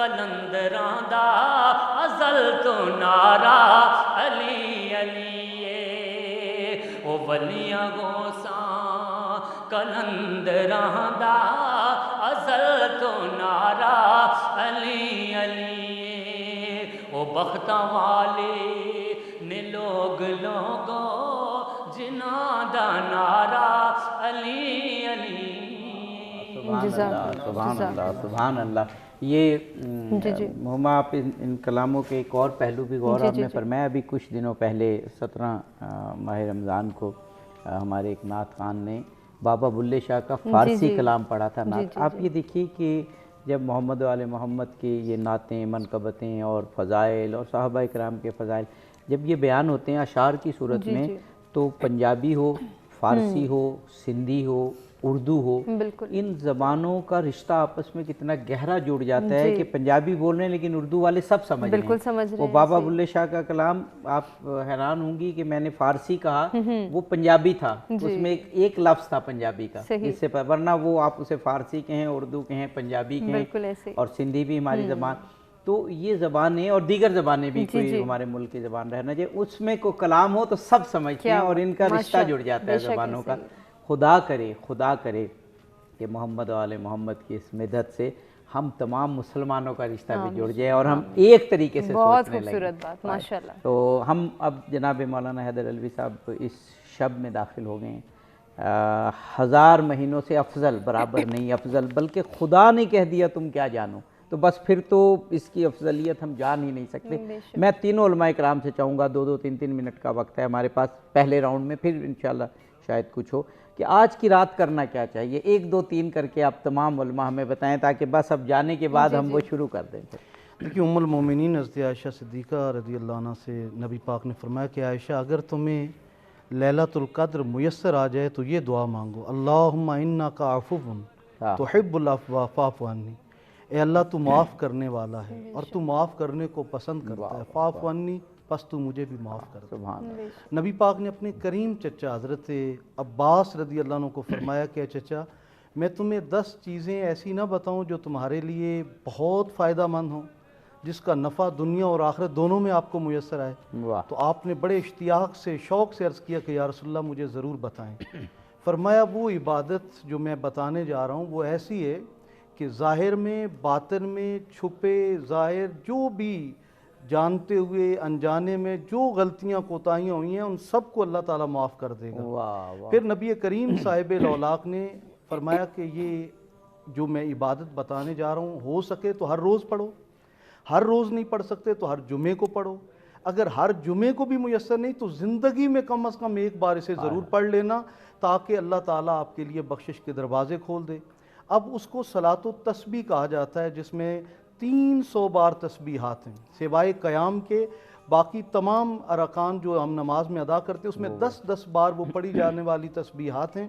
کلندراں دا ازل تو نعرہ علی علی او ولیاں غوثاں کلندراں دا ازل تو نعرہ علی علی او بختاں والے نے لوگ لوگو جنہاں دا نعرہ علی علی. سبحان اللہ سبحان اللہ. یہ مہما آپ ان کلاموں کے ایک اور پہلو بھی غور آپ نے فرمایا. ابھی کچھ دنوں پہلے 17 ماہ رمضان کو ہمارے ایک نعت خوان نے بابا بلے شاہ کا فارسی کلام پڑھا تھا نعت. آپ یہ دیکھیے کہ جب محمد و آل محمد کی یہ نعتیں منقبتیں اور فضائل اور صحابہ کرام کے فضائل جب یہ بیان ہوتے ہیں اشعار کی صورت میں تو پنجابی ہو فارسی ہو سندھی ہو اردو ہو ان زبانوں کا رشتہ آپس میں کتنا گہرا جڑ جاتا ہے کہ پنجابی بول رہے ہیں لیکن اردو والے سب سمجھ رہے ہیں. وہ بابا بلے شاہ کا کلام آپ حیران ہوں گی کہ میں نے فارسی کہا وہ پنجابی تھا, اس میں ایک لفظ تھا پنجابی کا جس سے ورنہ وہ آپ اسے فارسی کہیں اردو کہیں پنجابی کہیں اور سندھی بھی ہماری زبان. تو یہ زبانیں اور دیگر زبانیں بھی کوئی ہمارے ملک کی زبان رہنا چاہیے اس میں کوئی کلام ہو تو سب سمجھتے ہیں اور ان کا رشتہ جڑ جاتا ہے زبانوں کا. خدا کرے کہ محمد و آل محمد کی اس مدد سے ہم تمام مسلمانوں کا رشتہ بھی جڑ جائے اور ہم ایک طریقے سے سوچنے لگیں. خوبصورت بات ماشاءاللہ. تو ہم اب جناب مولانا حیدر علوی صاحب اس شب میں داخل ہو گئے ہیں. 1000 مہینوں سے افضل برابر نہیں افضل بلکہ خدا نے کہہ دیا تم کیا جانو تو بس پھر تو اس کی افضلیت ہم جان ہی نہیں سکتے. میں تینوں علماء کرام سے چاہوں گا 2-2 3-3 منٹ کا وقت ہے ہمارے پاس پہلے راؤنڈ میں, پھر انشاءاللہ شاید کچھ ہو کہ آج کی رات کرنا کیا چاہیے. 1 2 3 کر کے آپ تمام علماء ہمیں بتائیں تاکہ بس اب جانے کے بعد ہم وہ شروع کر دیں. دیکھیے ام المومنین حضرت عائشہ صدیقہ رضی اللہ عنہ سے نبی پاک نے فرمایا کہ عائشہ اگر تمہیں لیلۃ القدر میسر آ جائے تو یہ دعا مانگو اللہم انک عفو تحب العفو فاعف عنی. اے اللہ تو معاف کرنے والا ہے اور تو معاف کرنے کو پسند کرتا ہے, فاعف عنی پس تو مجھے بھی معاف کر. سبحان اللہ. نبی پاک نے اپنے کریم چچا حضرت عباس رضی اللہ عنہ کو فرمایا کہ چچا میں تمہیں 10 چیزیں ایسی نہ بتاؤں جو تمہارے لیے بہت فائدہ مند ہوں جس کا نفع دنیا اور آخرت دونوں میں آپ کو میسر آئے. تو آپ نے بڑے اشتیاق سے شوق سے عرض کیا کہ یا رسول اللہ مجھے ضرور بتائیں. فرمایا وہ عبادت جو میں بتانے جا رہا ہوں وہ ایسی ہے کہ ظاہر میں باطن میں چھپے ظاہر جو بھی جانتے ہوئے انجانے میں جو غلطیاں کوتاہیاں ہوئی ہیں ان سب کو اللہ تعالیٰ معاف کر دے گا. پھر نبی کریم صاحب الاولاق نے فرمایا کہ یہ جو میں عبادت بتانے جا رہا ہوں ہو سکے تو ہر روز پڑھو, ہر روز نہیں پڑھ سکتے تو ہر جمعے کو پڑھو, اگر ہر جمعے کو بھی میسر نہیں تو زندگی میں کم از کم ایک بار اسے ضرور پڑھ لینا تاکہ اللہ تعالیٰ آپ کے لیے بخشش کے دروازے کھول دے. اب اس کو صلاۃ التسبیح کہا جاتا ہے جس میں 300 بار تسبیحات ہیں سوائے قیام کے. باقی تمام ارکان جو ہم نماز میں ادا کرتے ہیں اس میں 10-10 بار وہ پڑھی جانے والی تسبیحات ہیں.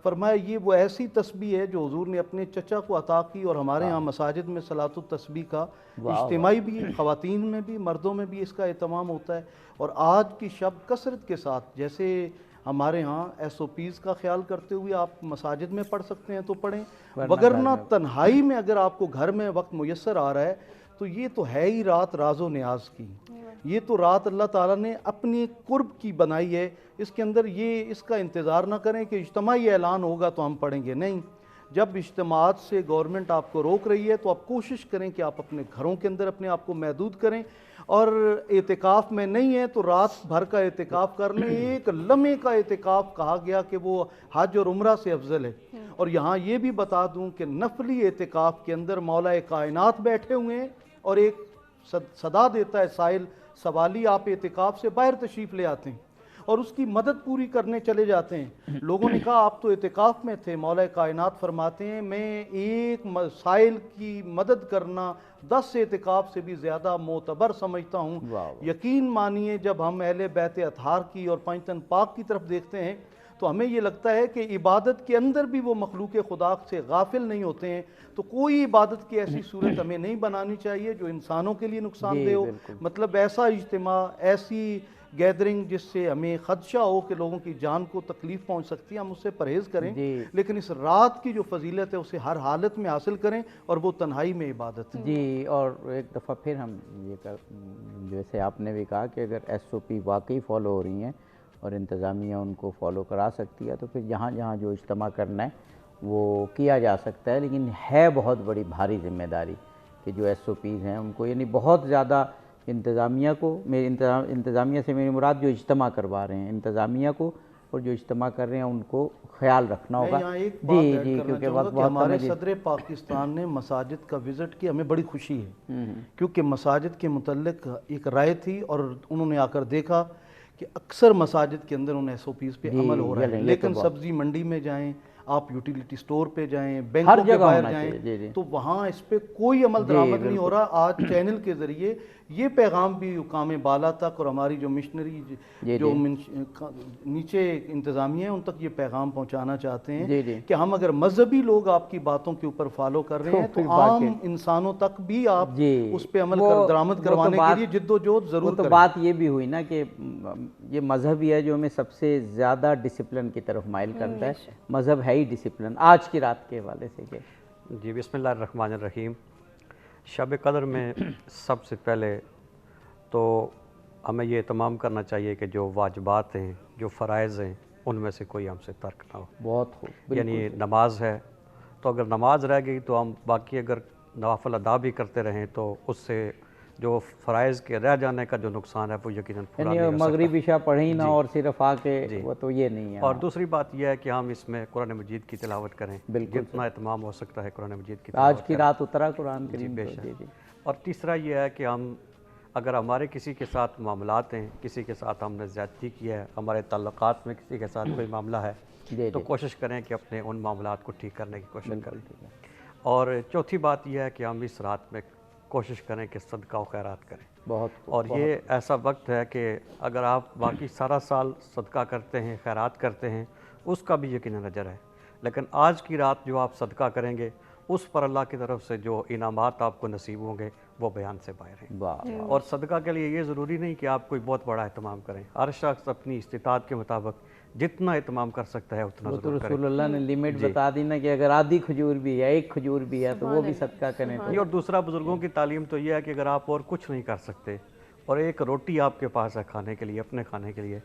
فرمایا یہ وہ ایسی تسبیح ہے جو حضور نے اپنے چچا کو عطا کی اور ہمارے ہاں مساجد میں صلاۃ التسبیح کا اجتماعی بھی خواتین میں بھی مردوں میں بھی اس کا اہتمام ہوتا ہے. اور آج کی شب کثرت کے ساتھ جیسے ہمارے ہاں SOPs کا خیال کرتے ہوئے آپ مساجد میں پڑھ سکتے ہیں تو پڑھیں, وگرنہ تنہائی میں اگر آپ کو گھر میں وقت میسر آ رہا ہے تو یہ تو ہے ہی رات راز و نیاز کی. یہ تو رات اللہ تعالیٰ نے اپنی قرب کی بنائی ہے. اس کے اندر یہ اس کا انتظار نہ کریں کہ اجتماعی اعلان ہوگا تو ہم پڑھیں گے, نہیں. جب اجتماعات سے گورنمنٹ آپ کو روک رہی ہے تو آپ کوشش کریں کہ آپ اپنے گھروں کے اندر اپنے آپ کو محدود کریں, اور اعتکاف میں نہیں ہے تو رات بھر کا اعتکاف کر لیں. ایک لمحے کا اعتکاف کہا گیا کہ وہ حج اور عمرہ سے افضل ہے. اور یہاں یہ بھی بتا دوں کہ نفلی اعتکاف کے اندر مولا کائنات بیٹھے ہوئے ہیں اور ایک صدا دیتا ہے سائل سوالی, آپ اعتکاف سے باہر تشریف لے آتے ہیں اور اس کی مدد پوری کرنے چلے جاتے ہیں. لوگوں نے کہا آپ تو اعتکاف میں تھے, مولا کائنات فرماتے ہیں میں ایک سائل کی مدد کرنا 10 اعتکاف سے بھی زیادہ معتبر سمجھتا ہوں. یقین مانیے جب ہم اہل بیت اطہار کی اور پنجتن پاک کی طرف دیکھتے ہیں تو ہمیں یہ لگتا ہے کہ عبادت کے اندر بھی وہ مخلوق خدا سے غافل نہیں ہوتے ہیں. تو کوئی عبادت کی ایسی صورت ہمیں نہیں بنانی چاہیے جو انسانوں کے لیے نقصان دہ ہو. مطلب ایسا اجتماع, ایسی گیدرنگ جس سے ہمیں خدشہ ہو کہ لوگوں کی جان کو تکلیف پہنچ سکتی ہے ہم اس سے پرہیز کریں، لیکن اس رات کی جو فضیلت ہے اسے ہر حالت میں حاصل کریں، اور وہ تنہائی میں عبادت ہے۔ جی، اور ایک دفعہ پھر ہم یہ جیسے آپ نے بھی کہا کہ اگر ایس او پی واقعی فالو ہو رہی ہیں اور انتظامیہ ان کو فالو کرا سکتی ہے تو پھر جہاں جہاں جو اجتماع کرنا ہے وہ کیا جا سکتا ہے، لیکن ہے بہت بڑی بھاری ذمہ داری کہ جو ایس او پیز ہیں ان کو، یعنی بہت زیادہ انتظامیہ کو، انتظامیہ سے میری مراد جو اجتماع کروا رہے ہیں انتظامیہ کو، اور جو اجتماع کر رہے ہیں ان کو خیال رکھنا ہوگا۔ جی جی، کیونکہ وقت ہمارے صدر پاکستان نے مساجد کا وزٹ کیا، ہمیں بڑی خوشی ہے، کیونکہ مساجد کے متعلق ایک رائے تھی اور انہوں نے آ کر دیکھا کہ اکثر مساجد کے اندر ان ایس او پیز پہ عمل ہو رہا ہے، لیکن سبزی منڈی میں جائیں، آپ یوٹیلیٹی سٹور پہ جائیں، بینکوں کے باہر جائیں تو وہاں اس پہ کوئی عمل درآمد نہیں ہو رہا۔ آج چینل کے ذریعے یہ پیغام بھی حکام بالا تک اور ہماری جو مشنری جو نیچے انتظامیہ ہیں ان تک یہ پیغام پہنچانا چاہتے ہیں کہ ہم اگر مذہبی لوگ آپ کی باتوں کے اوپر فالو کر رہے ہیں تو عام انسانوں تک بھی آپ اس پہ عمل درآمد کروانے کے لیے جد و جہد ضرور کریں۔ تو بات یہ بھی ہوئی نا کہ یہ مذہب ہی ہے جو ہمیں سب سے زیادہ ڈسپلن کی طرف مائل کرتا ہے، مذہب ہے ہی ڈسپلن۔ آج کی رات کے حوالے سے کہ جی، بسم اللہ الرحمن الرحیم۔ شب قدر میں سب سے پہلے تو ہمیں یہ اہتمام کرنا چاہیے کہ جو واجبات ہیں، جو فرائض ہیں، ان میں سے کوئی ہم سے ترک نہ ہو۔ بہت خوب، یعنی نماز ہے تو اگر نماز رہ گئی تو ہم باقی اگر نوافل ادا بھی کرتے رہیں تو اس سے جو فرائض کے رہ جانے کا جو نقصان ہے وہ یقیناً پورا نہیں ہو سکتا۔ مغرب عشاء پڑھی نہ اور صرف آ کے وہ تو یہ نہیں ہے۔ اور دوسری بات یہ ہے کہ ہم اس میں قرآن مجید کی تلاوت کریں، جتنا اہتمام ہو سکتا ہے قرآن مجید کی تلاوت آج کی رات اترا قرآن کریم۔ اور تیسرا یہ ہے کہ ہم اگر ہمارے کسی کے ساتھ معاملات ہیں، کسی کے ساتھ ہم نے زیادتی کی ہے، ہمارے تعلقات میں کسی کے ساتھ کوئی معاملہ ہے تو کوشش کریں کہ اپنے ان معاملات کو ٹھیک کرنے کی کوشش کریں۔ اور چوتھی بات یہ ہے کہ ہم اس رات میں کوشش کریں کہ صدقہ و خیرات کریں۔ اور یہ ایسا وقت ہے کہ اگر آپ باقی سارا سال صدقہ کرتے ہیں، خیرات کرتے ہیں، اس کا بھی یقیناً اجر ہے، لیکن آج کی رات جو آپ صدقہ کریں گے اس پر اللہ کی طرف سے جو انعامات آپ کو نصیب ہوں گے وہ بیان سے باہر ہیں۔ اور صدقہ کے لیے یہ ضروری نہیں کہ آپ کوئی بہت بڑا اہتمام کریں، ہر شخص اپنی استطاعت کے مطابق جتنا اہتمام کر سکتا ہے اتنا ضرور کریں۔ رسول اللہ نے لیمٹ بتا دی نا کہ اگر آدھی کھجور بھی ہے، ایک کھجور بھی ہے تو وہ بھی صدقہ کریں۔ اور دوسرا بزرگوں کی تعلیم تو یہ ہے کہ اگر آپ اور کچھ نہیں کر سکتے اور ایک روٹی آپ کے پاس ہے کھانے کے لیے، اپنے کھانے کے لیے،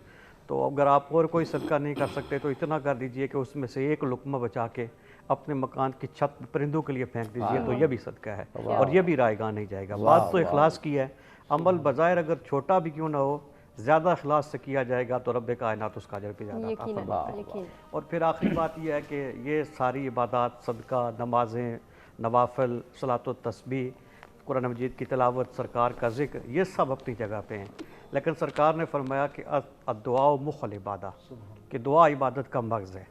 تو اگر آپ اور کوئی صدقہ نہیں کر سکتے تو اتنا کر دیجئے کہ اس میں سے ایک لقمہ بچا کے اپنے مکان کی چھت پرندوں کے لیے پھینک دیجئے تو یہ بھی صدقہ ہے اور یہ بھی رائے گاہ نہیں جائے گا۔ بات تو اخلاص کی ہے، عمل بظاہر اگر چھوٹا بھی کیوں نہ ہو زیادہ اخلاص سے کیا جائے گا تو رب کائنات اس کا اجر بھی زیادہ عطا فرماتا ہے۔ اور پھر آخری بات یہ ہے کہ یہ ساری عبادات، صدقہ، نمازیں، نوافل، صلاۃ و تسبیح، قرآن مجید کی تلاوت، سرکار کا ذکر، یہ سب اپنی جگہ پہ ہیں، لیکن سرکار نے فرمایا کہ الدعاء مخ العبادہ، کہ دعا عبادت کا مغز ہے۔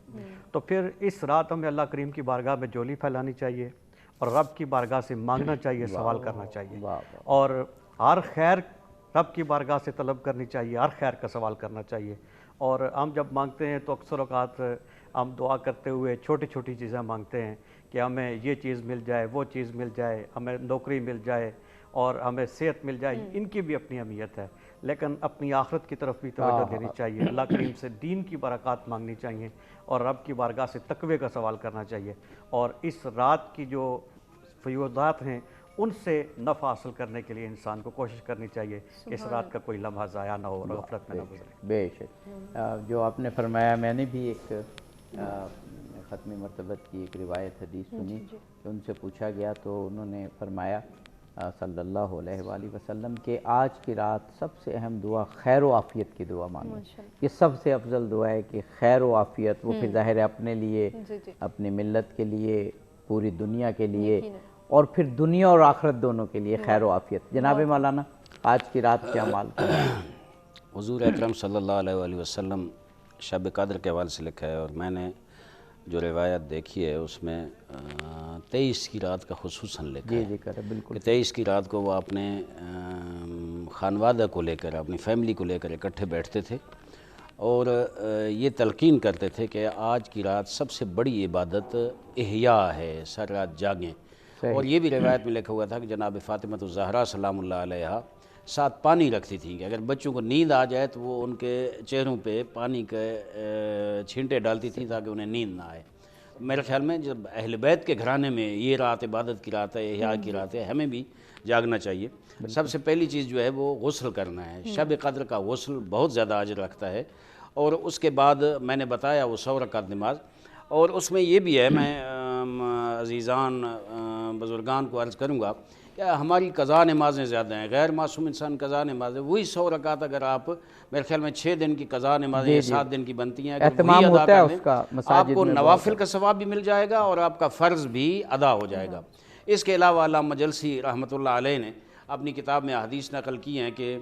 تو پھر اس رات ہمیں اللہ کریم کی بارگاہ میں جولی پھیلانی چاہیے اور رب کی بارگاہ سے مانگنا چاہیے، سوال کرنا چاہیے، اور ہر خیر رب کی بارگاہ سے طلب کرنی چاہیے، ہر خیر کا سوال کرنا چاہیے۔ اور ہم جب مانگتے ہیں تو اکثر اوقات ہم دعا کرتے ہوئے چھوٹی چھوٹی چیزیں مانگتے ہیں کہ ہمیں یہ چیز مل جائے، وہ چیز مل جائے، ہمیں نوکری مل جائے اور ہمیں صحت مل جائے، ان کی بھی اپنی اہمیت ہے، لیکن اپنی آخرت کی طرف بھی توجہ دینی چاہیے، اللہ کریم سے دین کی برکات مانگنی چاہیے اور رب کی بارگاہ سے تقوی کا سوال کرنا چاہیے، اور اس رات کی جو فیوضات ہیں ان سے نفع حاصل کرنے کے لیے انسان کو کوشش کرنی چاہیے کہ اس رات کا کوئی لمحہ ضائع نہ ہو اور غفلت میں نہ گزرے۔ بے شک جو آپ نے فرمایا، میں نے بھی ایک ختم مرتبت کی ایک روایت حدیث سنی کہ ان سے پوچھا گیا تو انہوں نے فرمایا صلی اللہ علیہ وآلہ وسلم کہ آج کی رات سب سے اہم دعا خیر و عافیت کی دعا مانگیں۔ یہ سب سے افضل دعا ہے کہ خیر و عافیت، وہ پھر ظاہر ہے اپنے لیے، اپنی ملت کے لیے، پوری دنیا کے لیے، اور پھر دنیا اور آخرت دونوں کے لیے خیر و عافیت۔ جناب مولانا آج کی رات کے اعمال حضور اکرم صلی اللہ علیہ وآلہ وسلم شب قدر کے حوالے سے لکھا ہے، اور میں نے جو روایت دیکھی ہے اس میں 23 کی رات کا خصوصاً لکھا ہے کہ 23 کی رات کو وہ اپنے خانوادہ کو لے کر، اپنی فیملی کو لے کر اکٹھے بیٹھتے تھے اور یہ تلقین کرتے تھے کہ آج کی رات سب سے بڑی عبادت احیاء ہے، سر رات جاگیں۔ اور یہ بھی روایت میں لکھا ہوا تھا کہ جناب فاطمہ الزہرا سلام اللہ علیہا ساتھ پانی رکھتی تھیں کہ اگر بچوں کو نیند آ جائے تو وہ ان کے چہروں پہ پانی کے چھینٹے ڈالتی تھیں تاکہ انہیں نیند نہ آئے. میرے خیال میں جب اہل بیت کے گھرانے میں یہ رات عبادت کی رات ہے، احیاء کی رات ہے، ہمیں بھی جاگنا چاہیے. سب سے پہلی چیز جو ہے وہ غسل کرنا ہے. شب قدر کا غسل بہت زیادہ اجر رکھتا ہے. اور اس کے بعد میں نے بتایا وہ 100 رکعت نماز. اور اس میں یہ بھی ہے، میں عزیزان بزرگان کو عرض کروں گا کہ ہماری قضا نمازیں زیادہ ہیں. غیر معصوم انسان قضا نمازیں وہی 100 رکعت اگر آپ، میرے خیال میں 6 دن کی قضا نمازیں 7 دن کی بنتی ہیں، اگر وہی ادا کر لیں آپ کو نوافل کا ثواب بھی مل جائے گا اور آپ کا فرض بھی ادا ہو جائے گا. اس کے علاوہ علامہ مجلسی رحمۃ اللہ علیہ نے اپنی کتاب میں حدیث نقل کی ہیں کہ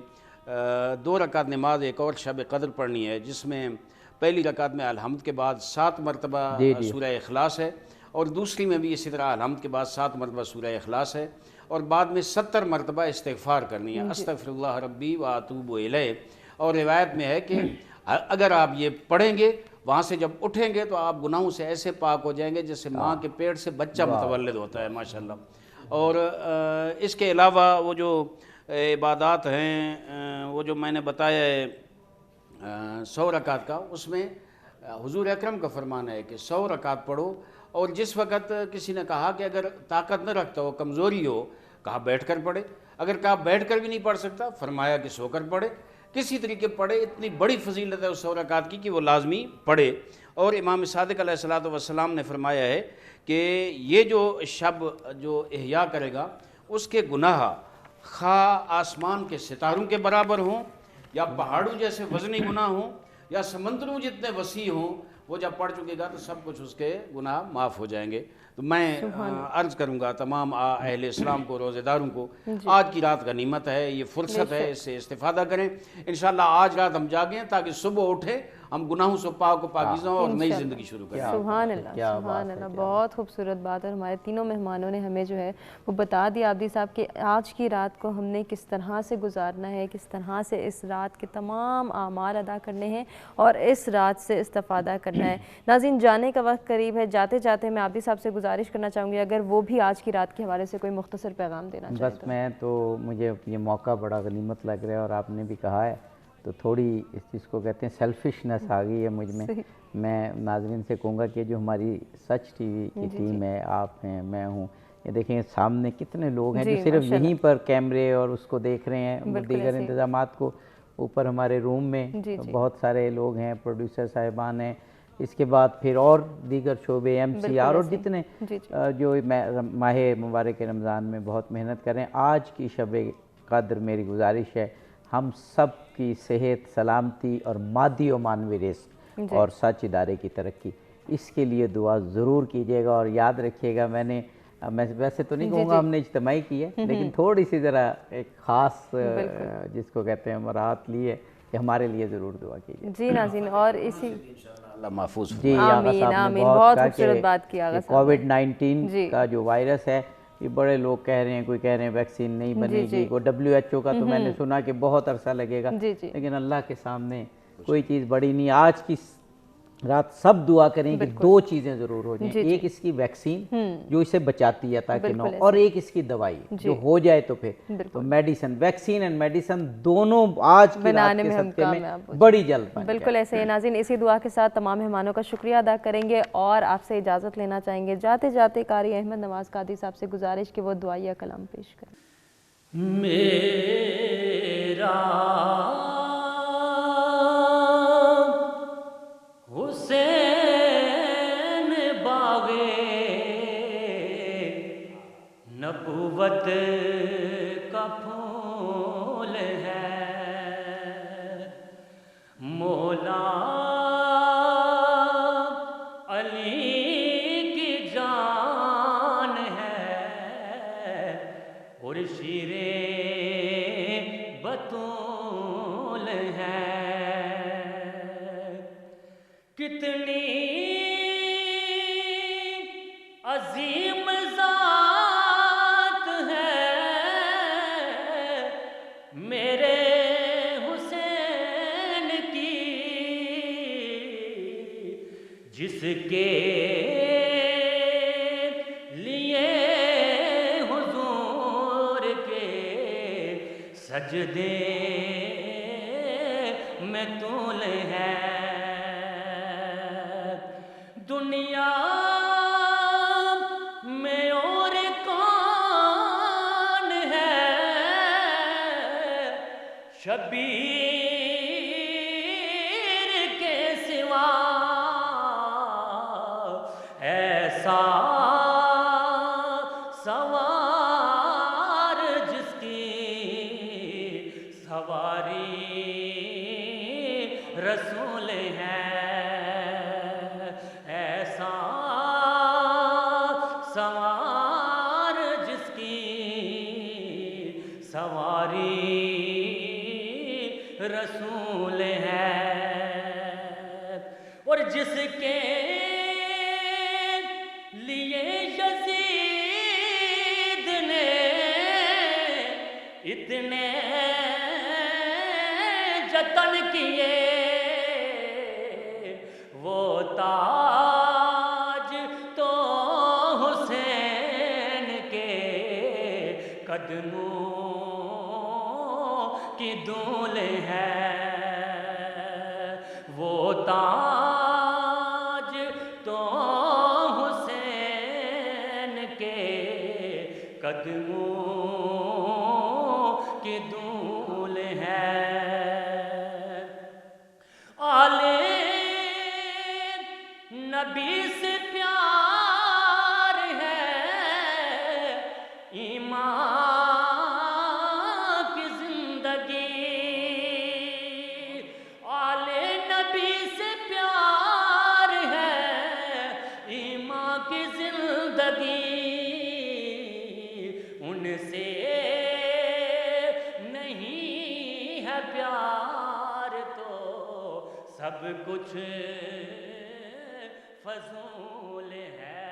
2 رکعت نماز ایک اور شب قدر پڑھنی ہے، جس میں پہلی رکعت میں الحمد کے بعد 7 مرتبہ سورہ اخلاص ہے، اور دوسری میں بھی اسی طرح الحمد کے بعد 7 مرتبہ سورہ اخلاص ہے، اور بعد میں 70 مرتبہ استغفار کرنی ہے، استغفر اللہ ربی و اتوب الیہ. اور روایت میں ہے کہ اگر آپ یہ پڑھیں گے وہاں سے جب اٹھیں گے تو آپ گناہوں سے ایسے پاک ہو جائیں گے جیسے ماں کے پیٹ سے بچہ متولد ہوتا ہے، ماشاءاللہ. اور اس کے علاوہ وہ جو عبادات ہیں وہ جو میں نے بتایا ہے 100 رکعت کا، اس میں حضور اکرم کا فرمان ہے کہ 100 رکعت پڑھو. اور جس وقت کسی نے کہا کہ اگر طاقت نہ رکھتا ہو، کمزوری ہو، کہا بیٹھ کر پڑھے. اگر کہا بیٹھ کر بھی نہیں پڑھ سکتا، فرمایا کہ سو کر پڑھے. کسی طریقے پڑھے. اتنی بڑی فضیلت ہے اس 100 رکعت کی کہ وہ لازمی پڑھے. اور امام صادق علیہ الصلوۃ والسلام نے فرمایا ہے کہ یہ جو شب جو احیاء کرے گا اس کے گناہ خواہ آسمان کے ستاروں کے برابر ہوں، یا پہاڑوں جیسے وزنی گناہ ہوں، یا سمندروں جتنے وسیع ہوں، وہ جب پڑھ چکے گا تو سب کچھ اس کے گناہ معاف ہو جائیں گے. تو میں عرض کروں گا تمام اہل اسلام کو، روزے داروں کو، آج کی رات غنیمت ہے، یہ فرصت ہے، اس سے استفادہ کریں. انشاءاللہ آج رات ہم جاگیں تاکہ صبح اٹھیں ہم گناہوں سے پاک و پاکیزہ ہوں اور نئی زندگی شروع کریں. سبحان اللہ، سبحان اللہ. بہت خوبصورت بات. اور ہمارے تینوں مہمانوں نے ہمیں جو ہے وہ بتا دیا عابدی صاحب کہ آج کی رات کو ہم نے کس طرح سے گزارنا ہے، کس طرح سے اس رات کے تمام اعمال ادا کرنے ہیں اور اس رات سے استفادہ کرنا ہے. ناظرین، جانے کا وقت قریب ہے. جاتے جاتے میں عابدی صاحب سے گزارش کرنا چاہوں گی اگر وہ بھی آج کی رات کے حوالے سے کوئی مختصر پیغام دینا چاہتے ہیں. بس میں تو مجھے یہ موقع بڑا غنیمت لگ رہا ہے، اور آپ نے بھی کہا ہے تو تھوڑی اس چیز کو کہتے ہیں سیلفشنس آ گئی ہے مجھ میں. میں ناظرین سے کہوں گا کہ جو ہماری سچ ٹی وی کی ٹیم ہے، آپ ہیں، میں ہوں، یہ دیکھیں سامنے کتنے لوگ ہیں جو صرف یہیں پر کیمرے اور اس کو دیکھ رہے ہیں. دیگر انتظامات کو اوپر ہمارے روم میں بہت سارے لوگ ہیں، پروڈیوسر صاحبان ہیں، اس کے بعد پھر اور دیگر شعبے، ایم سی آر اور جتنے جو ماہ مبارک رمضان میں بہت محنت کر رہے ہیں. آج کی شب قدر میری گزارش ہے ہم سب کی صحت، سلامتی اور مادی و معنوی رزق اور سچ ادارے کی ترقی، اس کے لیے دعا ضرور کیجیے گا. اور یاد رکھیے گا، میں ویسے تو نہیں کہوں گا ہم نے اجتماعی کی ہے، لیکن تھوڑی سی ذرا ایک خاص جس کو کہتے ہیں مراعات لی ہے کہ ہمارے لیے ضرور دعا کیجیے. جی ناظرین، اور اسی اللہ محفوظ. جی آغا صاحب نے بہت کہا کہ کووڈ-19 کا جو وائرس ہے، یہ بڑے لوگ کہہ رہے ہیں، کوئی کہہ رہے ہیں ویکسین نہیں بنے گی، کوئی WHO کا تو میں نے سنا کہ بہت عرصہ لگے گا، لیکن اللہ کے سامنے کوئی چیز بڑی نہیں. آج کی رات سب دعا کریں کہ 2 چیزیں ضرور ہو جائیں. ایک اس کی ویکسین جو اسے بچاتی ہے تاکہ نہ، اور ایک اس کی دوائی جو ہو جائے تو پھر تو میڈیسن، ویکسین اینڈ میڈیسن دونوں آج کی رات کے صدقے میں بڑی جلد بن جائے. بالکل ایسے ہی. ناظرین، اسی دعا کے ساتھ تمام مہمانوں کا شکریہ ادا کریں گے اور آپ سے اجازت لینا چاہیں گے. جاتے جاتے قاری احمد نواز قادری صاحب سے گزارش کہ وہ دعائیہ کلام پیش کریں. میرا حسین باغے نبوت کا پھول ہے، مولا علی کی جان ہے، اور شیر بطول ہے. کتنی عظیم ذات ہے میرے حسین کی، جس کے لیے حضور کے سجدے میں طول ہے دنیا میں اور کون ہے شبیر کے سوا ایسا سوار جس کی سواری رسول ہے ایسا سوار جس کی سواری رسول ہے اور جس کے لیے یزید نے اتنے جتن کیے وہ تاج تو حسین کے قدموں کی دھول ہے وہ تاج تو حسین کے قدموں کی دھول ہے آلے نبی سے پیار ہے ایمان کی زندگی آلے نبی سے پیار ہے ایمان کی زندگی ان سے نہیں ہے پیار تو سب کچھ فضول ہے